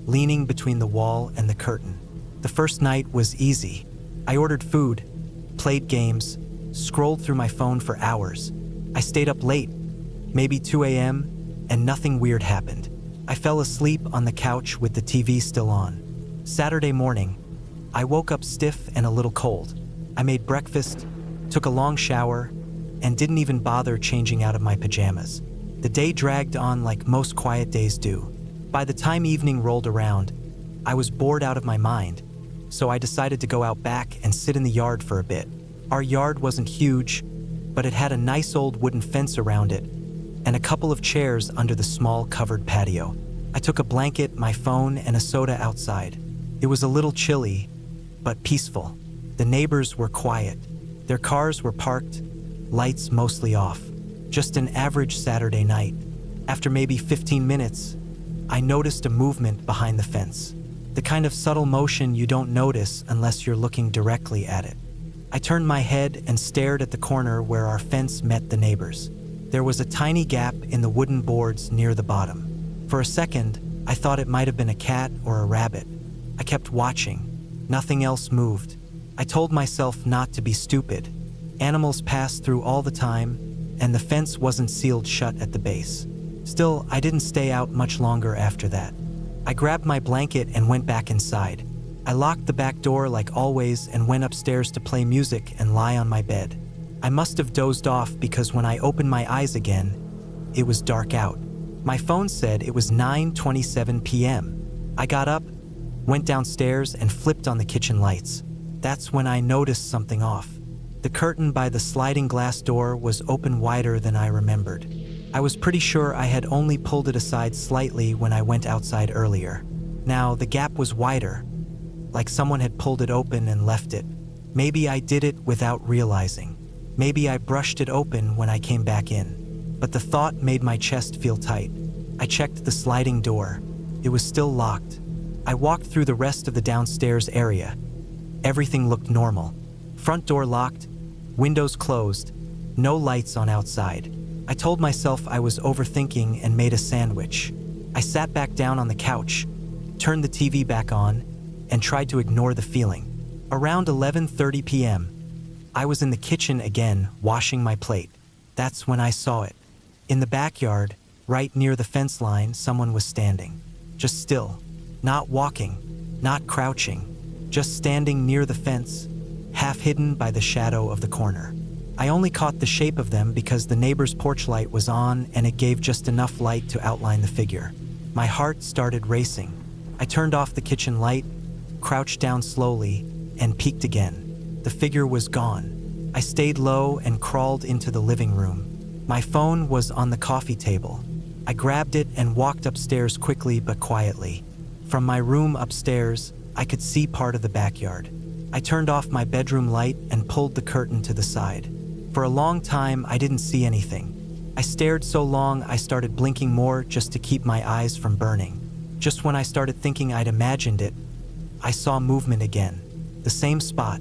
leaning between the wall and the curtain. The first night was easy. I ordered food, played games, scrolled through my phone for hours. I stayed up late, maybe 2 a.m., and nothing weird happened. I fell asleep on the couch with the TV still on. Saturday morning, I woke up stiff and a little cold. I made breakfast, took a long shower, and didn't even bother changing out of my pajamas. The day dragged on like most quiet days do. By the time evening rolled around, I was bored out of my mind, so I decided to go out back and sit in the yard for a bit. Our yard wasn't huge, but it had a nice old wooden fence around it and a couple of chairs under the small covered patio. I took a blanket, my phone, and a soda outside. It was a little chilly, but peaceful. The neighbors were quiet. Their cars were parked, lights mostly off. Just an average Saturday night. After maybe 15 minutes, I noticed a movement behind the fence. The kind of subtle motion you don't notice unless you're looking directly at it. I turned my head and stared at the corner where our fence met the neighbors. There was a tiny gap in the wooden boards near the bottom. For a second, I thought it might have been a cat or a rabbit. I kept watching. Nothing else moved. I told myself not to be stupid. Animals pass through all the time, and the fence wasn't sealed shut at the base. Still, I didn't stay out much longer after that. I grabbed my blanket and went back inside. I locked the back door like always and went upstairs to play music and lie on my bed. I must have dozed off because when I opened my eyes again, it was dark out. My phone said it was 9:27 p.m. I got up, went downstairs, and flipped on the kitchen lights. That's when I noticed something off. The curtain by the sliding glass door was open wider than I remembered. I was pretty sure I had only pulled it aside slightly when I went outside earlier. Now, the gap was wider, like someone had pulled it open and left it. Maybe I did it without realizing. Maybe I brushed it open when I came back in. But the thought made my chest feel tight. I checked the sliding door. It was still locked. I walked through the rest of the downstairs area. Everything looked normal. Front door locked, windows closed, no lights on outside. I told myself I was overthinking and made a sandwich. I sat back down on the couch, turned the TV back on, and tried to ignore the feeling. Around 11:30 p.m., I was in the kitchen again, washing my plate. That's when I saw it. In the backyard, right near the fence line, someone was standing. Just still. Not walking, not crouching. Just standing near the fence, half hidden by the shadow of the corner. I only caught the shape of them because the neighbor's porch light was on and it gave just enough light to outline the figure. My heart started racing. I turned off the kitchen light, crouched down slowly, and peeked again. The figure was gone. I stayed low and crawled into the living room. My phone was on the coffee table. I grabbed it and walked upstairs quickly but quietly. From my room upstairs, I could see part of the backyard. I turned off my bedroom light and pulled the curtain to the side. For a long time, I didn't see anything. I stared so long I started blinking more just to keep my eyes from burning. Just when I started thinking I'd imagined it, I saw movement again. The same spot.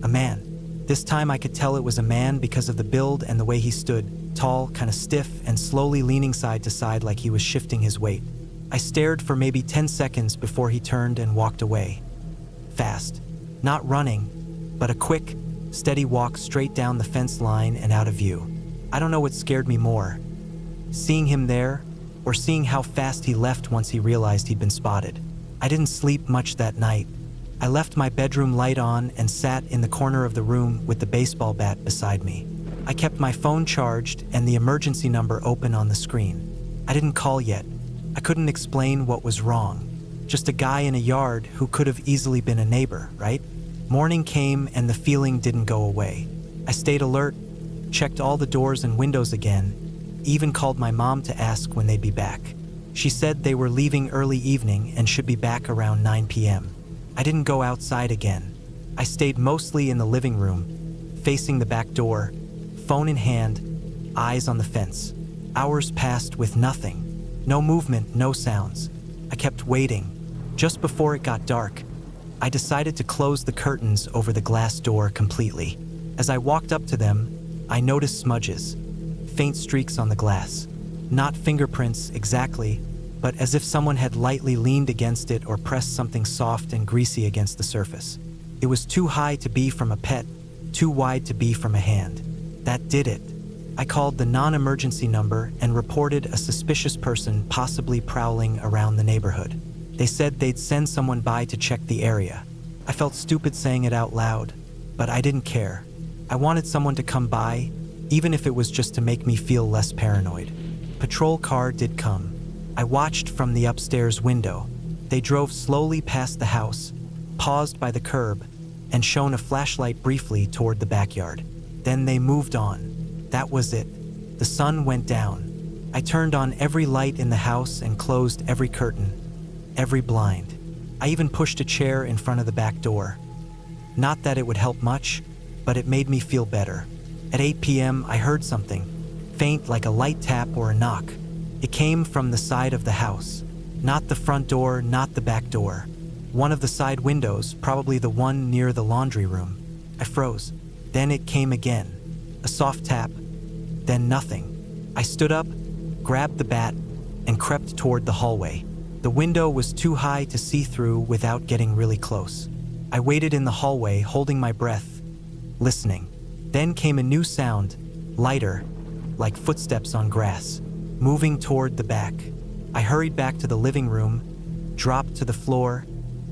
A man. This time I could tell it was a man because of the build and the way he stood, tall, kind of stiff, and slowly leaning side to side like he was shifting his weight. I stared for maybe 10 seconds before he turned and walked away. Fast. Not running, but a quick, steady walk straight down the fence line and out of view. I don't know what scared me more. Seeing him there, or seeing how fast he left once he realized he'd been spotted. I didn't sleep much that night. I left my bedroom light on and sat in the corner of the room with the baseball bat beside me. I kept my phone charged and the emergency number open on the screen. I didn't call yet. I couldn't explain what was wrong. Just a guy in a yard who could have easily been a neighbor, right? Morning came and the feeling didn't go away. I stayed alert, checked all the doors and windows again, even called my mom to ask when they'd be back. She said they were leaving early evening and should be back around 9 p.m. I didn't go outside again. I stayed mostly in the living room, facing the back door, phone in hand, eyes on the fence. Hours passed with nothing. No movement, no sounds. I kept waiting. Just before it got dark, I decided to close the curtains over the glass door completely. As I walked up to them, I noticed smudges, faint streaks on the glass. Not fingerprints exactly, but as if someone had lightly leaned against it or pressed something soft and greasy against the surface. It was too high to be from a pet, too wide to be from a hand. That did it. I called the non-emergency number and reported a suspicious person possibly prowling around the neighborhood. They said they'd send someone by to check the area. I felt stupid saying it out loud, but I didn't care. I wanted someone to come by, even if it was just to make me feel less paranoid. Patrol car did come. I watched from the upstairs window. They drove slowly past the house, paused by the curb, and shone a flashlight briefly toward the backyard. Then they moved on. That was it. The sun went down. I turned on every light in the house and closed every curtain, every blind. I even pushed a chair in front of the back door. Not that it would help much, but it made me feel better. At 8 p.m., I heard something, faint like a light tap or a knock. It came from the side of the house. Not the front door, not the back door. One of the side windows, probably the one near the laundry room. I froze. Then it came again. A soft tap. Then nothing. I stood up, grabbed the bat, and crept toward the hallway. The window was too high to see through without getting really close. I waited in the hallway, holding my breath, listening. Then came a new sound, lighter, like footsteps on grass, moving toward the back. I hurried back to the living room, dropped to the floor,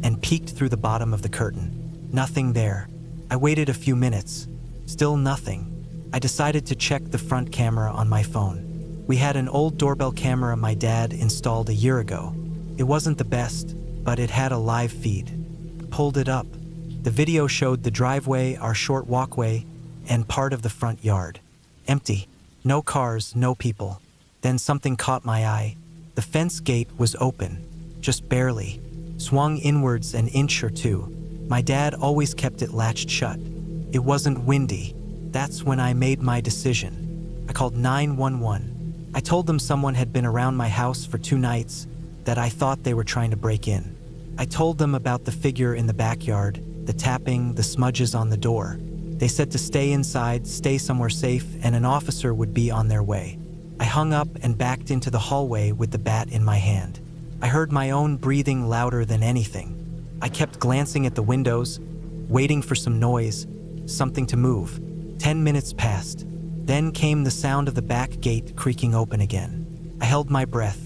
and peeked through the bottom of the curtain. Nothing there. I waited a few minutes. Still nothing. I decided to check the front camera on my phone. We had an old doorbell camera my dad installed a year ago. It wasn't the best, but it had a live feed. Pulled it up. The video showed the driveway, our short walkway, and part of the front yard. Empty. No cars, no people. Then something caught my eye. The fence gate was open, just barely, swung inwards an inch or two. My dad always kept it latched shut. It wasn't windy. That's when I made my decision. I called 911. I told them someone had been around my house for 2 nights, that I thought they were trying to break in. I told them about the figure in the backyard, the tapping, the smudges on the door. They said to stay inside, stay somewhere safe, and an officer would be on their way. I hung up and backed into the hallway with the bat in my hand. I heard my own breathing louder than anything. I kept glancing at the windows, waiting for some noise, something to move. 10 minutes passed. Then came the sound of the back gate creaking open again. I held my breath.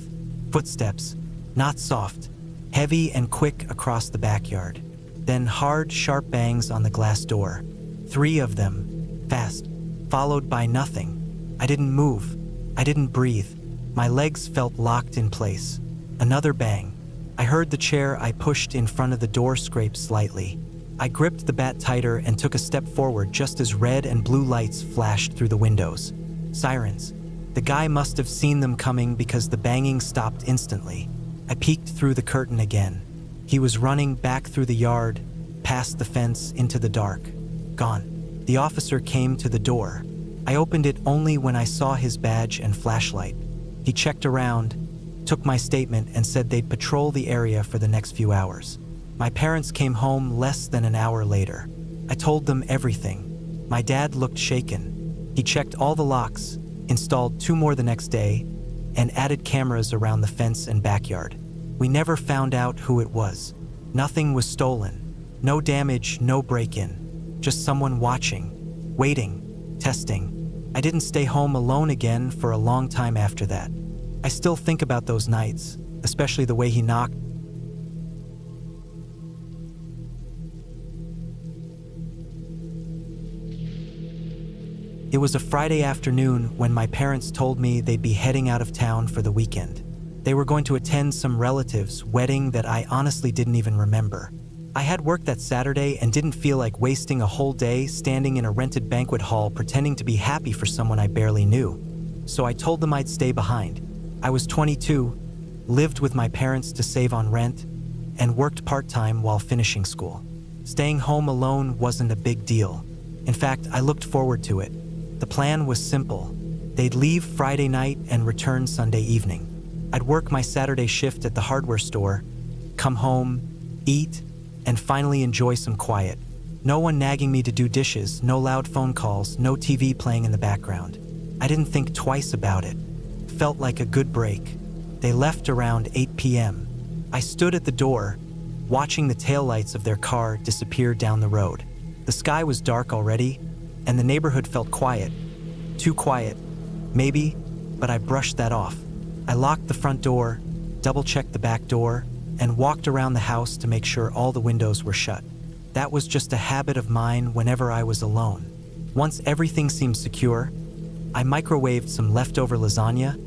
Footsteps, not soft, heavy and quick across the backyard. Then hard, sharp bangs on the glass door. 3 of them, fast, followed by nothing. I didn't move. I didn't breathe. My legs felt locked in place. Another bang. I heard the chair I pushed in front of the door scrape slightly. I gripped the bat tighter and took a step forward just as red and blue lights flashed through the windows. Sirens. The guy must have seen them coming because the banging stopped instantly. I peeked through the curtain again. He was running back through the yard, past the fence, into the dark. Gone. The officer came to the door. I opened it only when I saw his badge and flashlight. He checked around, took my statement, and said they'd patrol the area for the next few hours. My parents came home less than an hour later. I told them everything. My dad looked shaken. He checked all the locks, installed 2 more the next day, and added cameras around the fence and backyard. We never found out who it was. Nothing was stolen. No damage, no break-in. Just someone watching, waiting, testing. I didn't stay home alone again for a long time after that. I still think about those nights, especially the way he knocked. It was a Friday afternoon when my parents told me they'd be heading out of town for the weekend. They were going to attend some relative's wedding that I honestly didn't even remember. I had work that Saturday and didn't feel like wasting a whole day standing in a rented banquet hall pretending to be happy for someone I barely knew. So I told them I'd stay behind. I was 22, lived with my parents to save on rent, and worked part-time while finishing school. Staying home alone wasn't a big deal. In fact, I looked forward to it. The plan was simple. They'd leave Friday night and return Sunday evening. I'd work my Saturday shift at the hardware store, come home, eat, and finally enjoy some quiet. No one nagging me to do dishes, no loud phone calls, no TV playing in the background. I didn't think twice about it. Felt like a good break. They left around 8 p.m. I stood at the door, watching the taillights of their car disappear down the road. The sky was dark already, and the neighborhood felt quiet. Too quiet, maybe, but I brushed that off. I locked the front door, double-checked the back door, and walked around the house to make sure all the windows were shut. That was just a habit of mine whenever I was alone. Once everything seemed secure, I microwaved some leftover lasagna,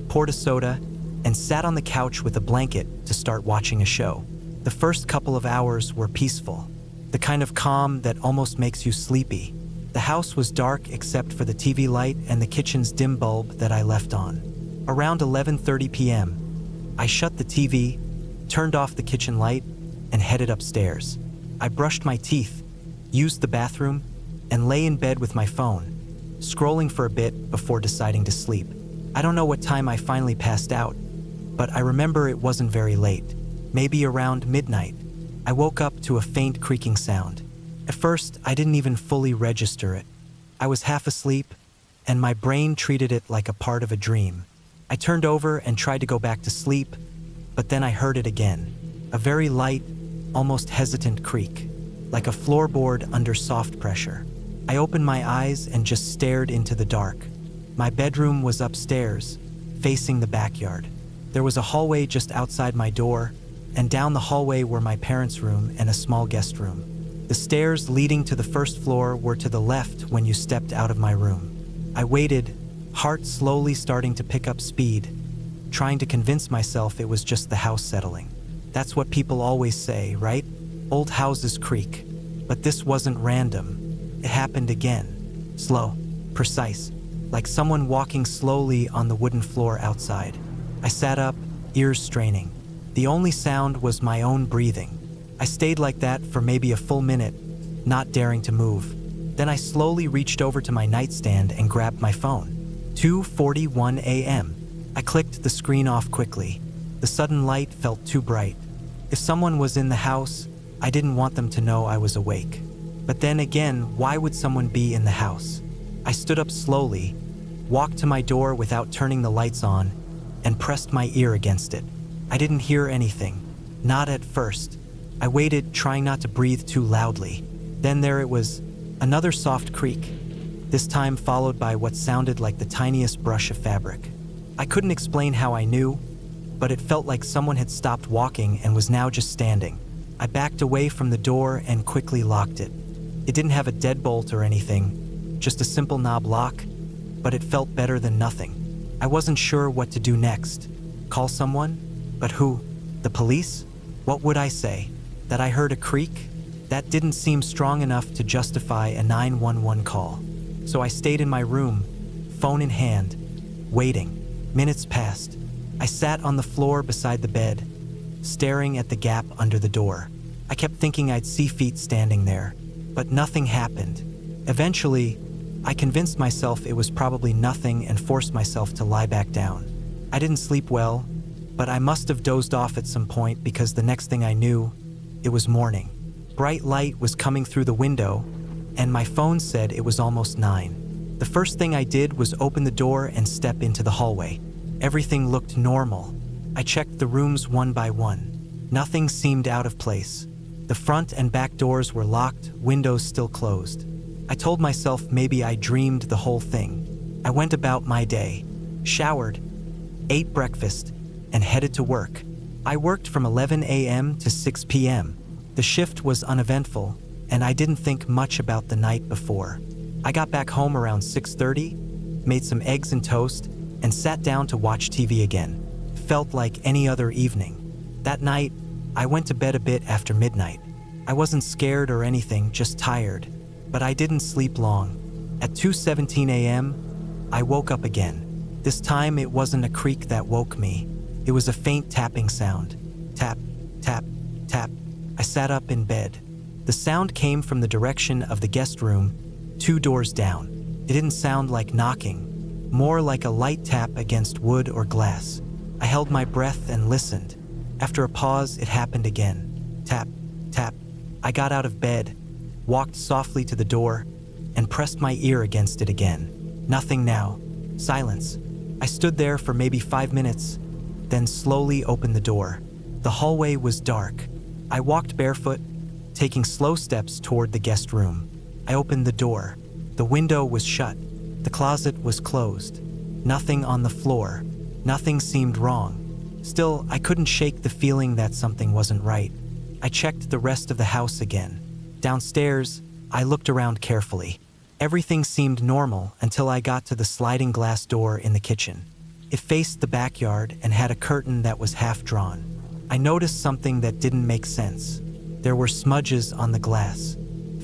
poured a soda, and sat on the couch with a blanket to start watching a show. The first couple of hours were peaceful, the kind of calm that almost makes you sleepy. The house was dark except for the TV light and the kitchen's dim bulb that I left on. Around 11:30 p.m., I shut the TV, turned off the kitchen light, and headed upstairs. I brushed my teeth, used the bathroom, and lay in bed with my phone, scrolling for a bit before deciding to sleep. I don't know what time I finally passed out, but I remember it wasn't very late, maybe around midnight. I woke up to a faint creaking sound. At first, I didn't even fully register it. I was half asleep, and my brain treated it like a part of a dream. I turned over and tried to go back to sleep, but then I heard it again. A very light, almost hesitant creak, like a floorboard under soft pressure. I opened my eyes and just stared into the dark. My bedroom was upstairs, facing the backyard. There was a hallway just outside my door, and down the hallway were my parents' room and a small guest room. The stairs leading to the first floor were to the left when you stepped out of my room. I waited, heart slowly starting to pick up speed, trying to convince myself it was just the house settling. That's what people always say, right? Old houses creak. But this wasn't random. It happened again. Slow, precise, like someone walking slowly on the wooden floor outside. I sat up, ears straining. The only sound was my own breathing. I stayed like that for maybe a full minute, not daring to move. Then I slowly reached over to my nightstand and grabbed my phone. 2:41 a.m. I clicked the screen off quickly. The sudden light felt too bright. If someone was in the house, I didn't want them to know I was awake. But then again, why would someone be in the house? I stood up slowly, walked to my door without turning the lights on, and pressed my ear against it. I didn't hear anything. Not at first. I waited, trying not to breathe too loudly. Then there it was, another soft creak, this time followed by what sounded like the tiniest brush of fabric. I couldn't explain how I knew, but it felt like someone had stopped walking and was now just standing. I backed away from the door and quickly locked it. It didn't have a deadbolt or anything, just a simple knob lock, but it felt better than nothing. I wasn't sure what to do next. Call someone? But who? The police? What would I say? That I heard a creak? That didn't seem strong enough to justify a 911 call. So I stayed in my room, phone in hand, waiting. Minutes passed. I sat on the floor beside the bed, staring at the gap under the door. I kept thinking I'd see feet standing there, but nothing happened. Eventually, I convinced myself it was probably nothing and forced myself to lie back down. I didn't sleep well, but I must have dozed off at some point because the next thing I knew, it was morning. Bright light was coming through the window, and my phone said it was almost 9. The first thing I did was open the door and step into the hallway. Everything looked normal. I checked the rooms one by one. Nothing seemed out of place. The front and back doors were locked, windows still closed. I told myself maybe I dreamed the whole thing. I went about my day, showered, ate breakfast, and headed to work. I worked from 11 a.m. to 6 p.m. The shift was uneventful, and I didn't think much about the night before. I got back home around 6:30, made some eggs and toast, and sat down to watch TV again. Felt like any other evening. That night, I went to bed a bit after midnight. I wasn't scared or anything, just tired. But I didn't sleep long. At 2:17 a.m., I woke up again. This time it wasn't a creak that woke me. It was a faint tapping sound. Tap, tap, tap. I sat up in bed. The sound came from the direction of the guest room, 2 doors down. It didn't sound like knocking, more like a light tap against wood or glass. I held my breath and listened. After a pause, it happened again. Tap, tap. I got out of bed, walked softly to the door, and pressed my ear against it again. Nothing now. Silence. I stood there for maybe 5 minutes, then slowly opened the door. The hallway was dark. I walked barefoot, taking slow steps toward the guest room. I opened the door. The window was shut. The closet was closed. Nothing on the floor. Nothing seemed wrong. Still, I couldn't shake the feeling that something wasn't right. I checked the rest of the house again. Downstairs, I looked around carefully. Everything seemed normal until I got to the sliding glass door in the kitchen. It faced the backyard and had a curtain that was half drawn. I noticed something that didn't make sense. There were smudges on the glass,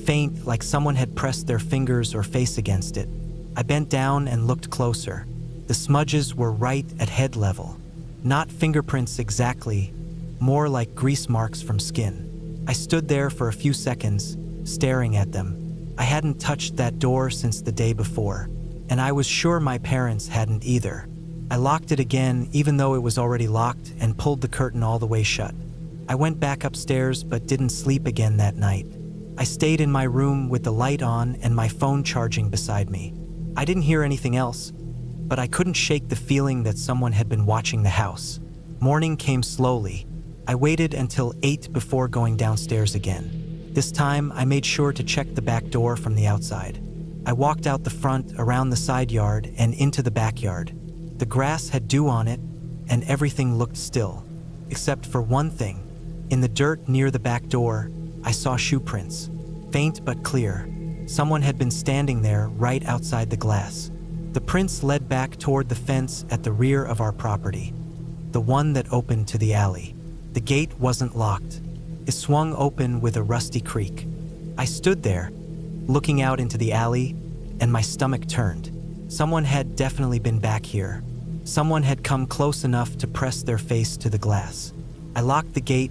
faint, like someone had pressed their fingers or face against it. I bent down and looked closer. The smudges were right at head level. Not fingerprints exactly, more like grease marks from skin. I stood there for a few seconds, staring at them. I hadn't touched that door since the day before, and I was sure my parents hadn't either. I locked it again, even though it was already locked, and pulled the curtain all the way shut. I went back upstairs but didn't sleep again that night. I stayed in my room with the light on and my phone charging beside me. I didn't hear anything else, but I couldn't shake the feeling that someone had been watching the house. Morning came slowly. I waited until 8 before going downstairs again. This time, I made sure to check the back door from the outside. I walked out the front, around the side yard, and into the backyard. The grass had dew on it, and everything looked still, except for one thing. In the dirt near the back door, I saw shoe prints, faint but clear. Someone had been standing there right outside the glass. The prints led back toward the fence at the rear of our property, the one that opened to the alley. The gate wasn't locked. It swung open with a rusty creak. I stood there, looking out into the alley, and my stomach turned. Someone had definitely been back here. Someone had come close enough to press their face to the glass. I locked the gate,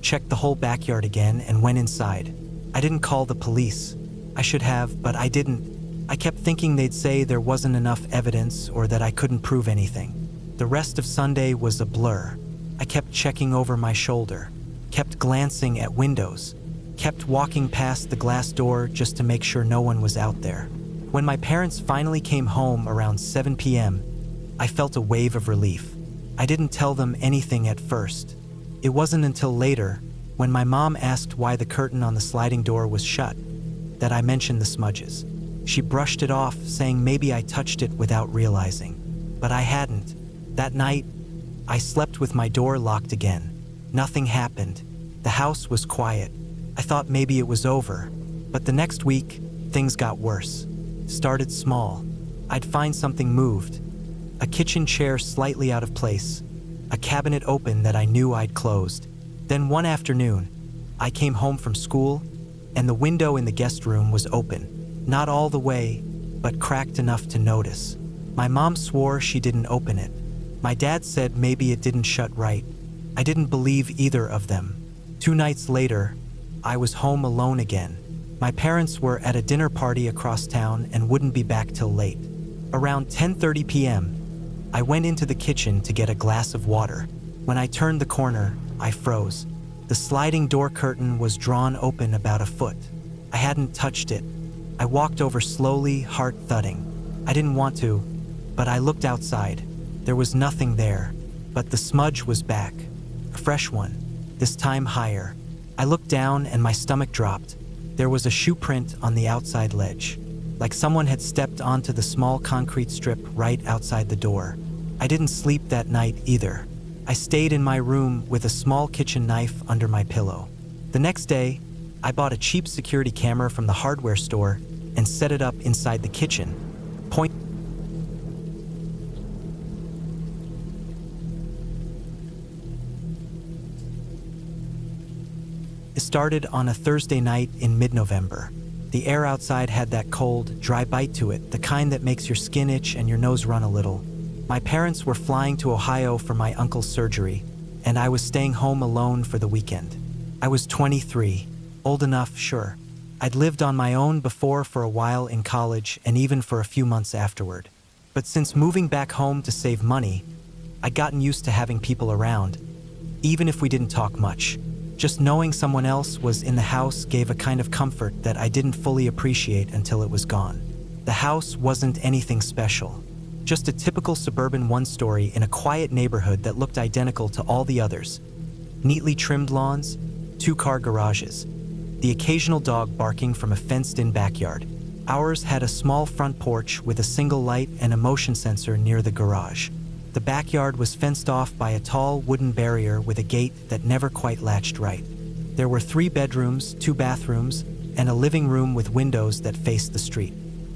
checked the whole backyard again, and went inside. I didn't call the police. I should have, but I didn't. I kept thinking they'd say there wasn't enough evidence or that I couldn't prove anything. The rest of Sunday was a blur. I kept checking over my shoulder, kept glancing at windows, kept walking past the glass door just to make sure no one was out there. When my parents finally came home around 7 p.m., I felt a wave of relief. I didn't tell them anything at first. It wasn't until later, when my mom asked why the curtain on the sliding door was shut, that I mentioned the smudges. She brushed it off, saying maybe I touched it without realizing. But I hadn't. That night, I slept with my door locked again. Nothing happened. The house was quiet. I thought maybe it was over. But the next week, things got worse. Started small. I'd find something moved. A kitchen chair slightly out of place. A cabinet open that I knew I'd closed. Then one afternoon, I came home from school, and the window in the guest room was open. Not all the way, but cracked enough to notice. My mom swore she didn't open it. My dad said maybe it didn't shut right. I didn't believe either of them. 2 nights later, I was home alone again. My parents were at a dinner party across town and wouldn't be back till late. Around 10:30 p.m., I went into the kitchen to get a glass of water. When I turned the corner, I froze. The sliding door curtain was drawn open about a foot. I hadn't touched it. I walked over slowly, heart thudding. I didn't want to, but I looked outside. There was nothing there, but the smudge was back. A fresh one, this time higher. I looked down and my stomach dropped. There was a shoe print on the outside ledge, like someone had stepped onto the small concrete strip right outside the door. I didn't sleep that night either. I stayed in my room with a small kitchen knife under my pillow. The next day, I bought a cheap security camera from the hardware store and set it up inside the kitchen. It started on a Thursday night in mid-November. The air outside had that cold, dry bite to it, the kind that makes your skin itch and your nose run a little. My parents were flying to Ohio for my uncle's surgery, and I was staying home alone for the weekend. I was 23, old enough, sure. I'd lived on my own before for a while in college and even for a few months afterward. But since moving back home to save money, I'd gotten used to having people around, even if we didn't talk much. Just knowing someone else was in the house gave a kind of comfort that I didn't fully appreciate until it was gone. The house wasn't anything special. Just a typical suburban one-story in a quiet neighborhood that looked identical to all the others. Neatly trimmed lawns, 2-car garages, the occasional dog barking from a fenced-in backyard. Ours had a small front porch with a single light and a motion sensor near the garage. The backyard was fenced off by a tall wooden barrier with a gate that never quite latched right. There were 3 bedrooms, 2 bathrooms, and a living room with windows that faced the street.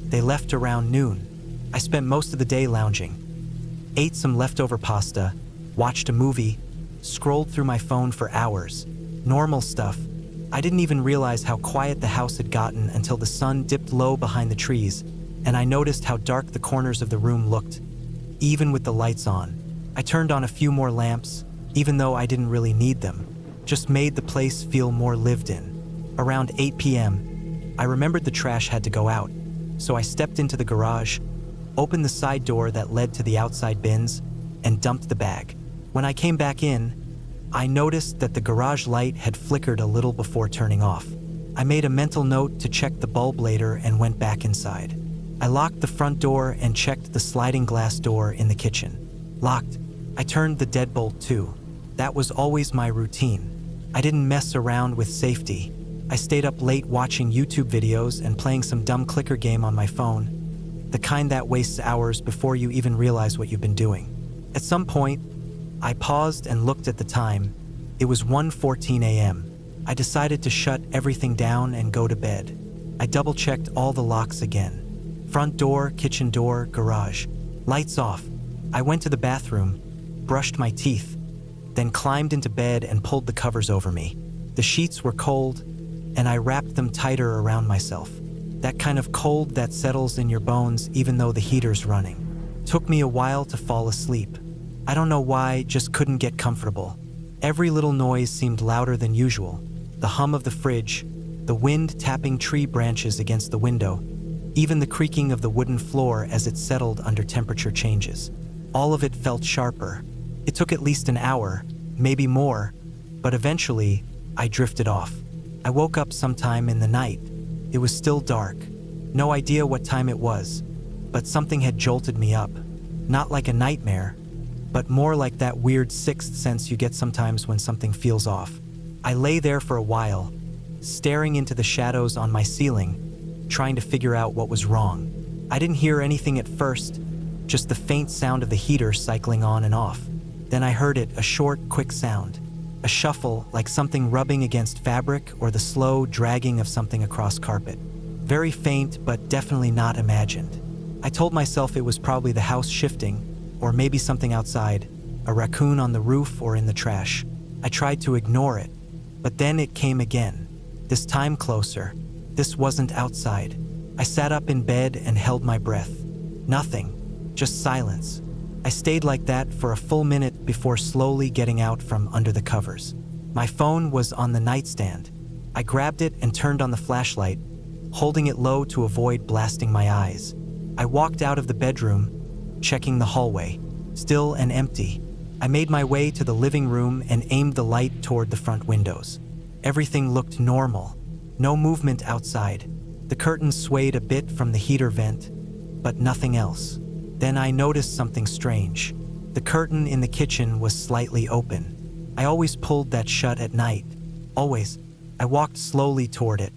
They left around noon. I spent most of the day lounging. Ate some leftover pasta, watched a movie, scrolled through my phone for hours. Normal stuff. I didn't even realize how quiet the house had gotten until the sun dipped low behind the trees, and I noticed how dark the corners of the room looked, even with the lights on. I turned on a few more lamps, even though I didn't really need them. Just made the place feel more lived in. Around 8 p.m., I remembered the trash had to go out, so I stepped into the garage, opened the side door that led to the outside bins, and dumped the bag. When I came back in, I noticed that the garage light had flickered a little before turning off. I made a mental note to check the bulb later and went back inside. I locked the front door and checked the sliding glass door in the kitchen. Locked. I turned the deadbolt too. That was always my routine. I didn't mess around with safety. I stayed up late watching YouTube videos and playing some dumb clicker game on my phone, the kind that wastes hours before you even realize what you've been doing. At some point, I paused and looked at the time. It was 1:14 a.m. I decided to shut everything down and go to bed. I double-checked all the locks again. Front door, kitchen door, garage. Lights off. I went to the bathroom, brushed my teeth, then climbed into bed and pulled the covers over me. The sheets were cold, and I wrapped them tighter around myself. That kind of cold that settles in your bones even though the heater's running. Took me a while to fall asleep. I don't know why, just couldn't get comfortable. Every little noise seemed louder than usual. The hum of the fridge, the wind tapping tree branches against the window, even the creaking of the wooden floor as it settled under temperature changes. All of it felt sharper. It took at least an hour, maybe more, but eventually, I drifted off. I woke up sometime in the night. It was still dark. No idea what time it was, but something had jolted me up. Not like a nightmare, but more like that weird sixth sense you get sometimes when something feels off. I lay there for a while, staring into the shadows on my ceiling, trying to figure out what was wrong. I didn't hear anything at first, just the faint sound of the heater cycling on and off. Then I heard it, a short, quick sound. A shuffle, like something rubbing against fabric or the slow dragging of something across carpet. Very faint, but definitely not imagined. I told myself it was probably the house shifting, or maybe something outside, a raccoon on the roof or in the trash. I tried to ignore it, but then it came again. This time closer. This wasn't outside. I sat up in bed and held my breath. Nothing, just silence. I stayed like that for a full minute before slowly getting out from under the covers. My phone was on the nightstand. I grabbed it and turned on the flashlight, holding it low to avoid blasting my eyes. I walked out of the bedroom, checking the hallway, still and empty. I made my way to the living room and aimed the light toward the front windows. Everything looked normal. No movement outside. The curtains swayed a bit from the heater vent, but nothing else. Then I noticed something strange. The curtain in the kitchen was slightly open. I always pulled that shut at night. Always. I walked slowly toward it.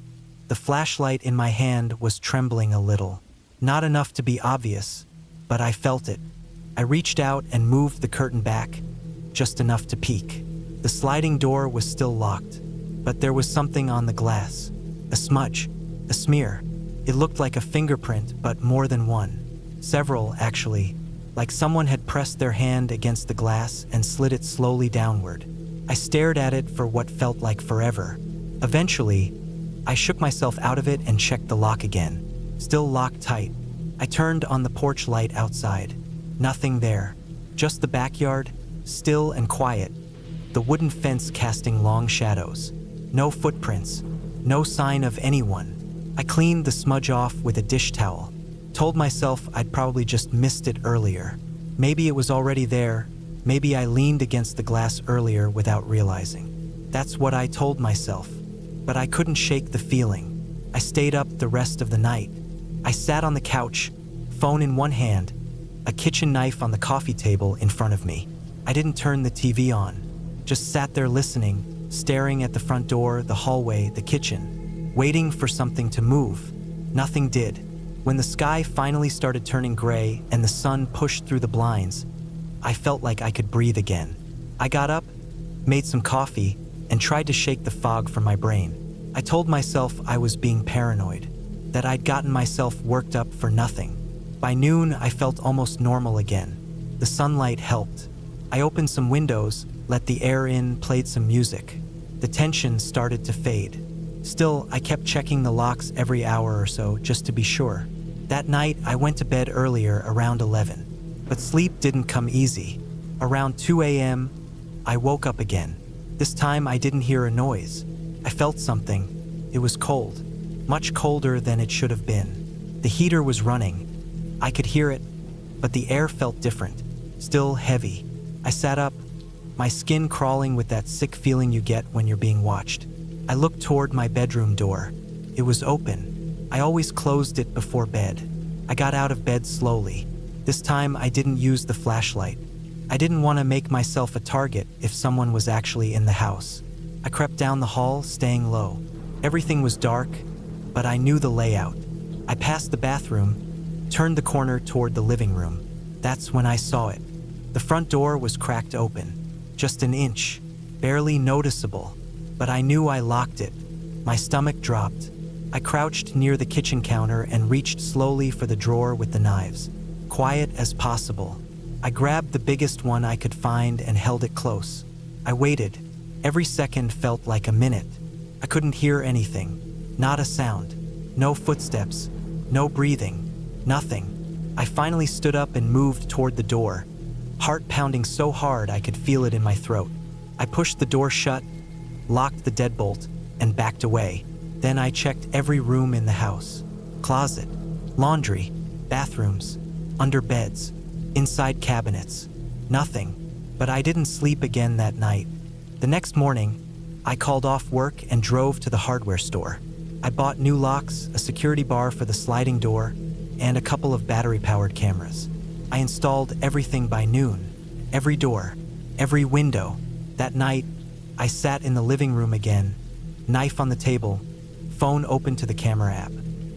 The flashlight in my hand was trembling a little. Not enough to be obvious, but I felt it. I reached out and moved the curtain back, just enough to peek. The sliding door was still locked, but there was something on the glass. A smudge, a smear. It looked like a fingerprint, but more than one. Several, actually, like someone had pressed their hand against the glass and slid it slowly downward. I stared at it for what felt like forever. Eventually, I shook myself out of it and checked the lock again. Still locked tight. I turned on the porch light outside. Nothing there. Just the backyard, still and quiet. The wooden fence casting long shadows. No footprints. No sign of anyone. I cleaned the smudge off with a dish towel. Told myself I'd probably just missed it earlier. Maybe it was already there. Maybe I leaned against the glass earlier without realizing. That's what I told myself. But I couldn't shake the feeling. I stayed up the rest of the night. I sat on the couch, phone in one hand, a kitchen knife on the coffee table in front of me. I didn't turn the TV on. Just sat there listening, staring at the front door, the hallway, the kitchen, waiting for something to move. Nothing did. When the sky finally started turning gray and the sun pushed through the blinds, I felt like I could breathe again. I got up, made some coffee, and tried to shake the fog from my brain. I told myself I was being paranoid, that I'd gotten myself worked up for nothing. By noon, I felt almost normal again. The sunlight helped. I opened some windows, let the air in, played some music. The tension started to fade. Still, I kept checking the locks every hour or so just to be sure. That night, I went to bed earlier, around 11. But sleep didn't come easy. Around 2 a.m., I woke up again. This time, I didn't hear a noise. I felt something. It was cold. Much colder than it should have been. The heater was running. I could hear it, but the air felt different. Still heavy. I sat up, my skin crawling with that sick feeling you get when you're being watched. I looked toward my bedroom door. It was open. I always closed it before bed. I got out of bed slowly. This time I didn't use the flashlight. I didn't want to make myself a target if someone was actually in the house. I crept down the hall, staying low. Everything was dark, but I knew the layout. I passed the bathroom, turned the corner toward the living room. That's when I saw it. The front door was cracked open, just an inch, barely noticeable, but I knew I locked it. My stomach dropped. I crouched near the kitchen counter and reached slowly for the drawer with the knives. Quiet as possible. I grabbed the biggest one I could find and held it close. I waited. Every second felt like a minute. I couldn't hear anything. Not a sound. No footsteps. No breathing. Nothing. I finally stood up and moved toward the door, heart pounding so hard I could feel it in my throat. I pushed the door shut, locked the deadbolt, and backed away. Then I checked every room in the house. Closet, laundry, bathrooms, under beds, inside cabinets. Nothing. But I didn't sleep again that night. The next morning, I called off work and drove to the hardware store. I bought new locks, a security bar for the sliding door, and a couple of battery-powered cameras. I installed everything by noon. Every door, every window. That night, I sat in the living room again, knife on the table, phone open to the camera app.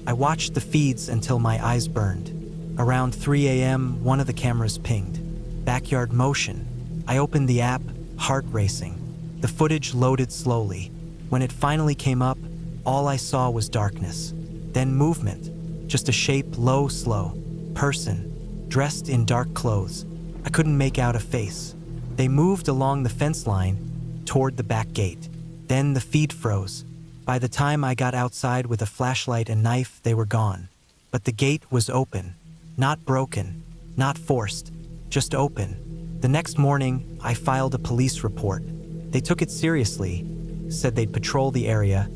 I watched the feeds until my eyes burned. Around 3 a.m., one of the cameras pinged. Backyard motion. I opened the app, heart racing. The footage loaded slowly. When it finally came up, all I saw was darkness. Then movement. Just a shape, low, slow. Person. Dressed in dark clothes. I couldn't make out a face. They moved along the fence line toward the back gate. Then the feed froze. By the time I got outside with a flashlight and knife, they were gone. But the gate was open. Not broken. Not forced. Just open. The next morning, I filed a police report. They took it seriously, said they'd patrol the area,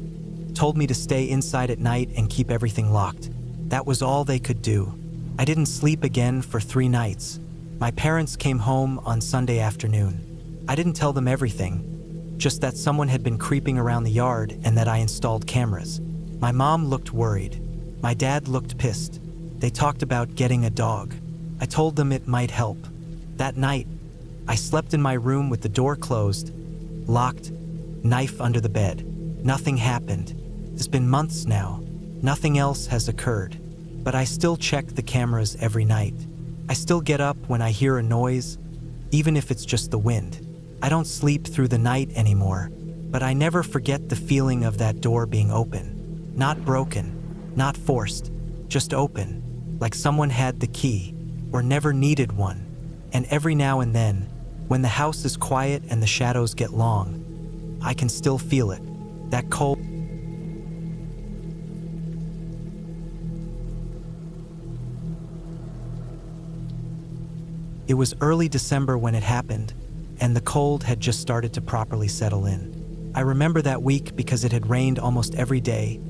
told me to stay inside at night and keep everything locked. That was all they could do. I didn't sleep again for 3 nights. My parents came home on Sunday afternoon. I didn't tell them everything, just that someone had been creeping around the yard and that I installed cameras. My mom looked worried. My dad looked pissed. They talked about getting a dog. I told them it might help. That night, I slept in my room with the door closed, locked, knife under the bed. Nothing happened. It's been months now. Nothing else has occurred. But I still check the cameras every night. I still get up when I hear a noise, even if it's just the wind. I don't sleep through the night anymore, but I never forget the feeling of that door being open. Not broken, not forced, just open, like someone had the key, or never needed one. And every now and then, when the house is quiet and the shadows get long, I can still feel it, that cold. It was early December when it happened, and the cold had just started to properly settle in. I remember that week because it had rained almost every day,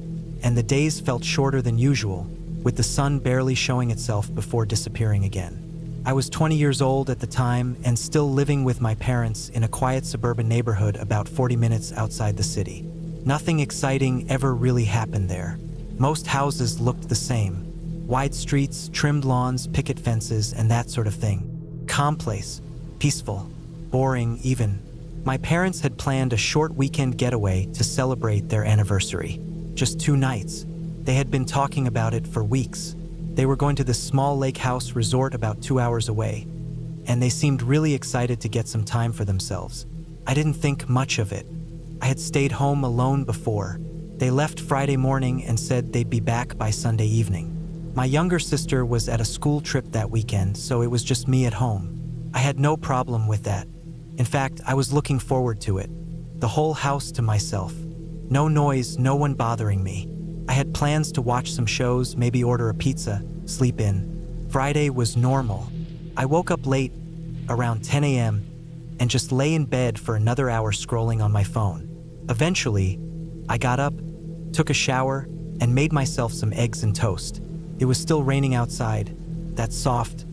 and the days felt shorter than usual, with the sun barely showing itself before disappearing again. I was 20 years old at the time and still living with my parents in a quiet suburban neighborhood about 40 minutes outside the city. Nothing exciting ever really happened there. Most houses looked the same. Wide streets, trimmed lawns, picket fences, and that sort of thing. Calm place, peaceful, boring even. My parents had planned a short weekend getaway to celebrate their anniversary. Just 2 nights. They had been talking about it for weeks. They were going to this small lake house resort about 2 hours away, and they seemed really excited to get some time for themselves. I didn't think much of it. I had stayed home alone before. They left Friday morning and said they'd be back by Sunday evening. My younger sister was at a school trip that weekend, so it was just me at home. I had no problem with that. In fact, I was looking forward to it. The whole house to myself. No noise, no one bothering me. I had plans to watch some shows, maybe order a pizza, sleep in. Friday was normal. I woke up late, around 10 a.m., and just lay in bed for another hour scrolling on my phone. Eventually, I got up, took a shower, and made myself some eggs and toast. It was still raining outside, that soft,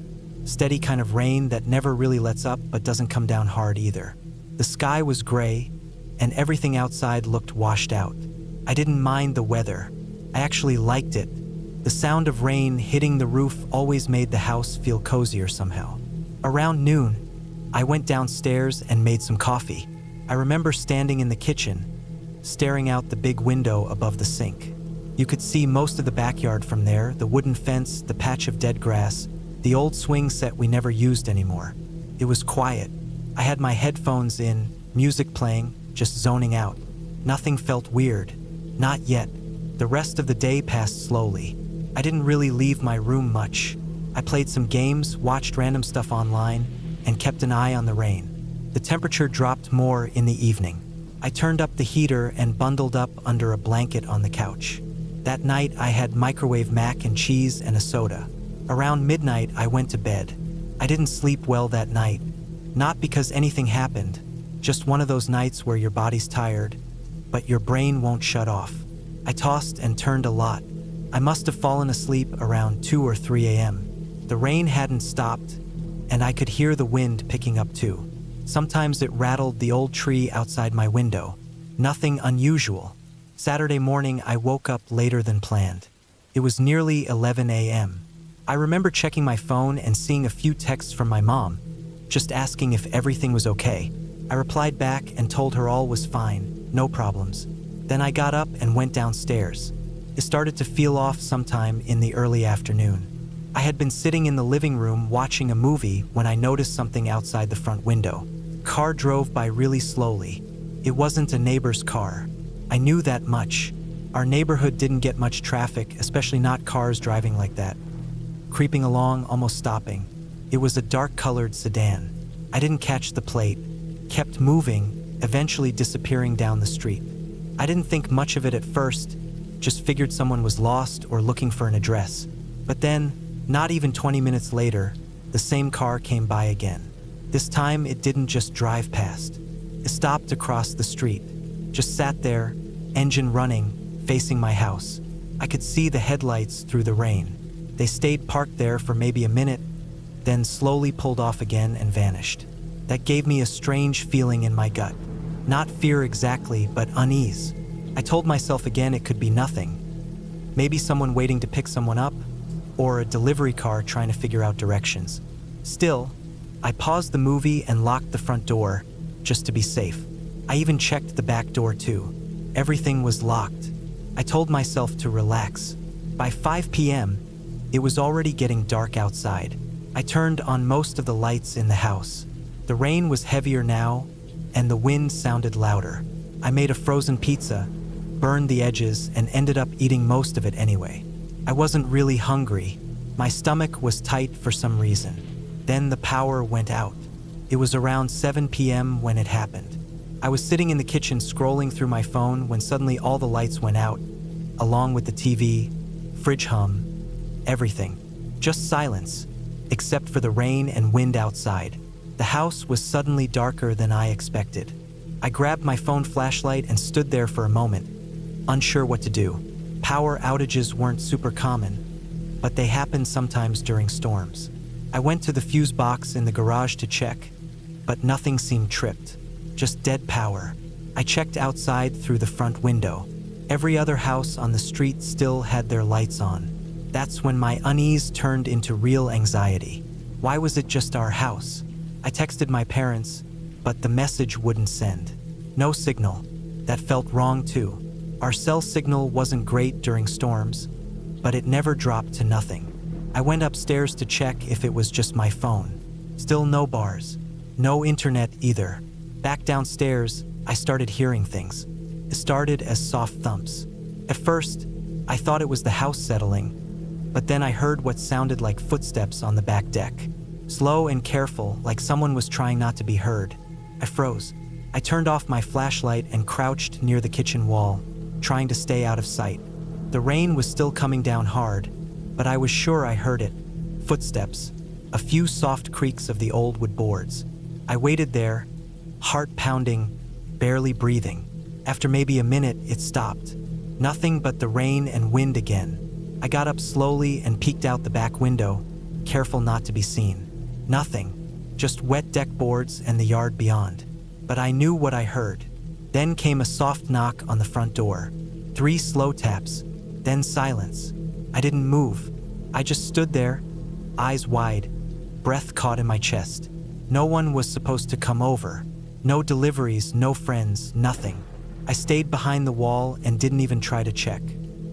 steady kind of rain that never really lets up but doesn't come down hard either. The sky was gray, and everything outside looked washed out. I didn't mind the weather. I actually liked it. The sound of rain hitting the roof always made the house feel cozier somehow. Around noon, I went downstairs and made some coffee. I remember standing in the kitchen, staring out the big window above the sink. You could see most of the backyard from there, the wooden fence, the patch of dead grass, the old swing set we never used anymore. It was quiet. I had my headphones in, music playing, just zoning out. Nothing felt weird. Not yet. The rest of the day passed slowly. I didn't really leave my room much. I played some games, watched random stuff online, and kept an eye on the rain. The temperature dropped more in the evening. I turned up the heater and bundled up under a blanket on the couch. That night, I had microwave mac and cheese and a soda. Around midnight, I went to bed. I didn't sleep well that night. Not because anything happened, just one of those nights where your body's tired, but your brain won't shut off. I tossed and turned a lot. I must have fallen asleep around 2 or 3 a.m. The rain hadn't stopped, and I could hear the wind picking up too. Sometimes it rattled the old tree outside my window. Nothing unusual. Saturday morning, I woke up later than planned. It was nearly 11 a.m. I remember checking my phone and seeing a few texts from my mom, just asking if everything was okay. I replied back and told her all was fine, no problems. Then I got up and went downstairs. It started to feel off sometime in the early afternoon. I had been sitting in the living room watching a movie when I noticed something outside the front window. A car drove by really slowly. It wasn't a neighbor's car. I knew that much. Our neighborhood didn't get much traffic, especially not cars driving like that. Creeping along, almost stopping. It was a dark-colored sedan. I didn't catch the plate. Kept moving, eventually disappearing down the street. I didn't think much of it at first, just figured someone was lost or looking for an address. But then, not even 20 minutes later, the same car came by again. This time, it didn't just drive past. It stopped across the street, just sat there, engine running, facing my house. I could see the headlights through the rain. They stayed parked there for maybe a minute, then slowly pulled off again and vanished. That gave me a strange feeling in my gut. Not fear exactly, but unease. I told myself again it could be nothing. Maybe someone waiting to pick someone up, or a delivery car trying to figure out directions. Still, I paused the movie and locked the front door, just to be safe. I even checked the back door too. Everything was locked. I told myself to relax. By 5 p.m., it was already getting dark outside. I turned on most of the lights in the house. The rain was heavier now, and the wind sounded louder. I made a frozen pizza, burned the edges, and ended up eating most of it anyway. I wasn't really hungry. My stomach was tight for some reason. Then the power went out. It was around 7 p.m. when it happened. I was sitting in the kitchen scrolling through my phone when suddenly all the lights went out, along with the TV, fridge hum, everything. Just silence, except for the rain and wind outside. The house was suddenly darker than I expected. I grabbed my phone flashlight and stood there for a moment, unsure what to do. Power outages weren't super common, but they happened sometimes during storms. I went to the fuse box in the garage to check, but nothing seemed tripped. Just dead power. I checked outside through the front window. Every other house on the street still had their lights on. That's when my unease turned into real anxiety. Why was it just our house? I texted my parents, but the message wouldn't send. No signal. That felt wrong too. Our cell signal wasn't great during storms, but it never dropped to nothing. I went upstairs to check if it was just my phone. Still no bars. No internet either. Back downstairs, I started hearing things. It started as soft thumps. At first, I thought it was the house settling, but then I heard what sounded like footsteps on the back deck. Slow and careful, like someone was trying not to be heard. I froze. I turned off my flashlight and crouched near the kitchen wall, trying to stay out of sight. The rain was still coming down hard, but I was sure I heard it. Footsteps. A few soft creaks of the old wood boards. I waited there, heart pounding, barely breathing. After maybe a minute, it stopped. Nothing but the rain and wind again. I got up slowly and peeked out the back window, careful not to be seen. Nothing. Just wet deck boards and the yard beyond. But I knew what I heard. Then came a soft knock on the front door. 3 slow taps. Then silence. I didn't move. I just stood there, eyes wide, breath caught in my chest. No one was supposed to come over. No deliveries, no friends, nothing. I stayed behind the wall and didn't even try to check.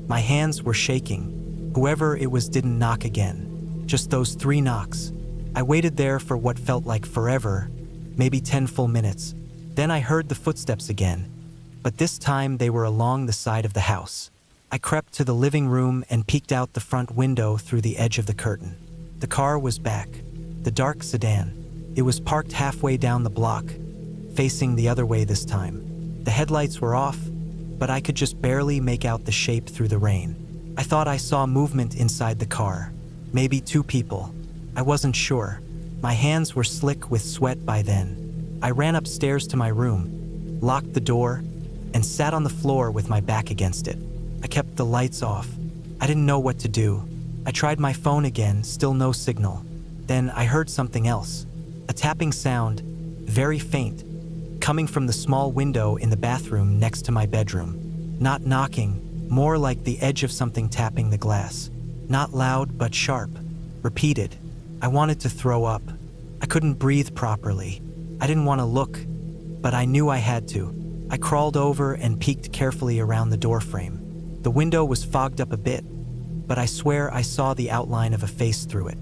My hands were shaking. Whoever it was didn't knock again. Just those 3 knocks. I waited there for what felt like forever, maybe 10 full minutes. Then I heard the footsteps again, but this time they were along the side of the house. I crept to the living room and peeked out the front window through the edge of the curtain. The car was back. The dark sedan. It was parked halfway down the block, facing the other way this time. The headlights were off, but I could just barely make out the shape through the rain. I thought I saw movement inside the car. Maybe 2 people. I wasn't sure. My hands were slick with sweat by then. I ran upstairs to my room, locked the door, and sat on the floor with my back against it. I kept the lights off. I didn't know what to do. I tried my phone again, still no signal. Then I heard something else. A tapping sound, very faint, coming from the small window in the bathroom next to my bedroom. Not knocking, more like the edge of something tapping the glass. Not loud, but sharp. Repeated. I wanted to throw up. I couldn't breathe properly. I didn't want to look, but I knew I had to. I crawled over and peeked carefully around the doorframe. The window was fogged up a bit, but I swear I saw the outline of a face through it.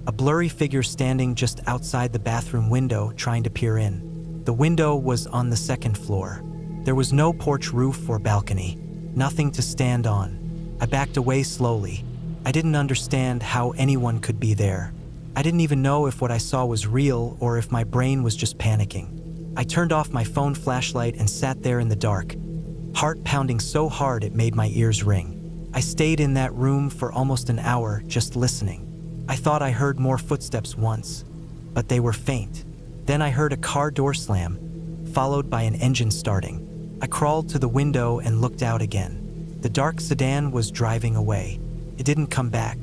A blurry figure standing just outside the bathroom window trying to peer in. The window was on the second floor. There was no porch roof or balcony. Nothing to stand on. I backed away slowly. I didn't understand how anyone could be there. I didn't even know if what I saw was real or if my brain was just panicking. I turned off my phone flashlight and sat there in the dark, heart pounding so hard it made my ears ring. I stayed in that room for almost an hour just listening. I thought I heard more footsteps once, but they were faint. Then I heard a car door slam, followed by an engine starting. I crawled to the window and looked out again. The dark sedan was driving away. It didn't come back.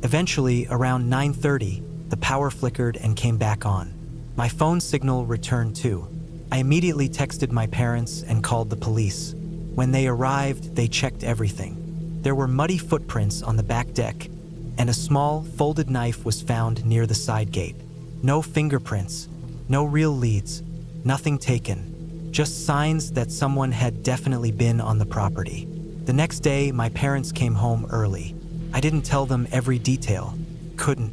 Eventually, around 9:30, the power flickered and came back on. My phone signal returned too. I immediately texted my parents and called the police. When they arrived, they checked everything. There were muddy footprints on the back deck, and a small, folded knife was found near the side gate. No fingerprints, no real leads, nothing taken. Just signs that someone had definitely been on the property. The next day, my parents came home early. I didn't tell them every detail. Couldn't.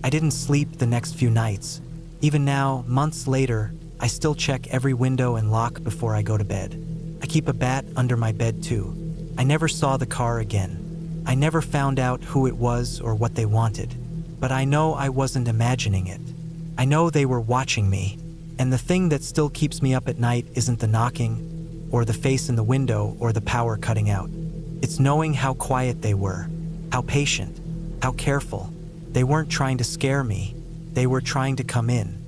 I didn't sleep the next few nights. Even now, months later, I still check every window and lock before I go to bed. I keep a bat under my bed too. I never saw the car again. I never found out who it was or what they wanted. But I know I wasn't imagining it. I know they were watching me. And the thing that still keeps me up at night isn't the knocking, or the face in the window, or the power cutting out. It's knowing how quiet they were, how patient, how careful. They weren't trying to scare me. They were trying to come in.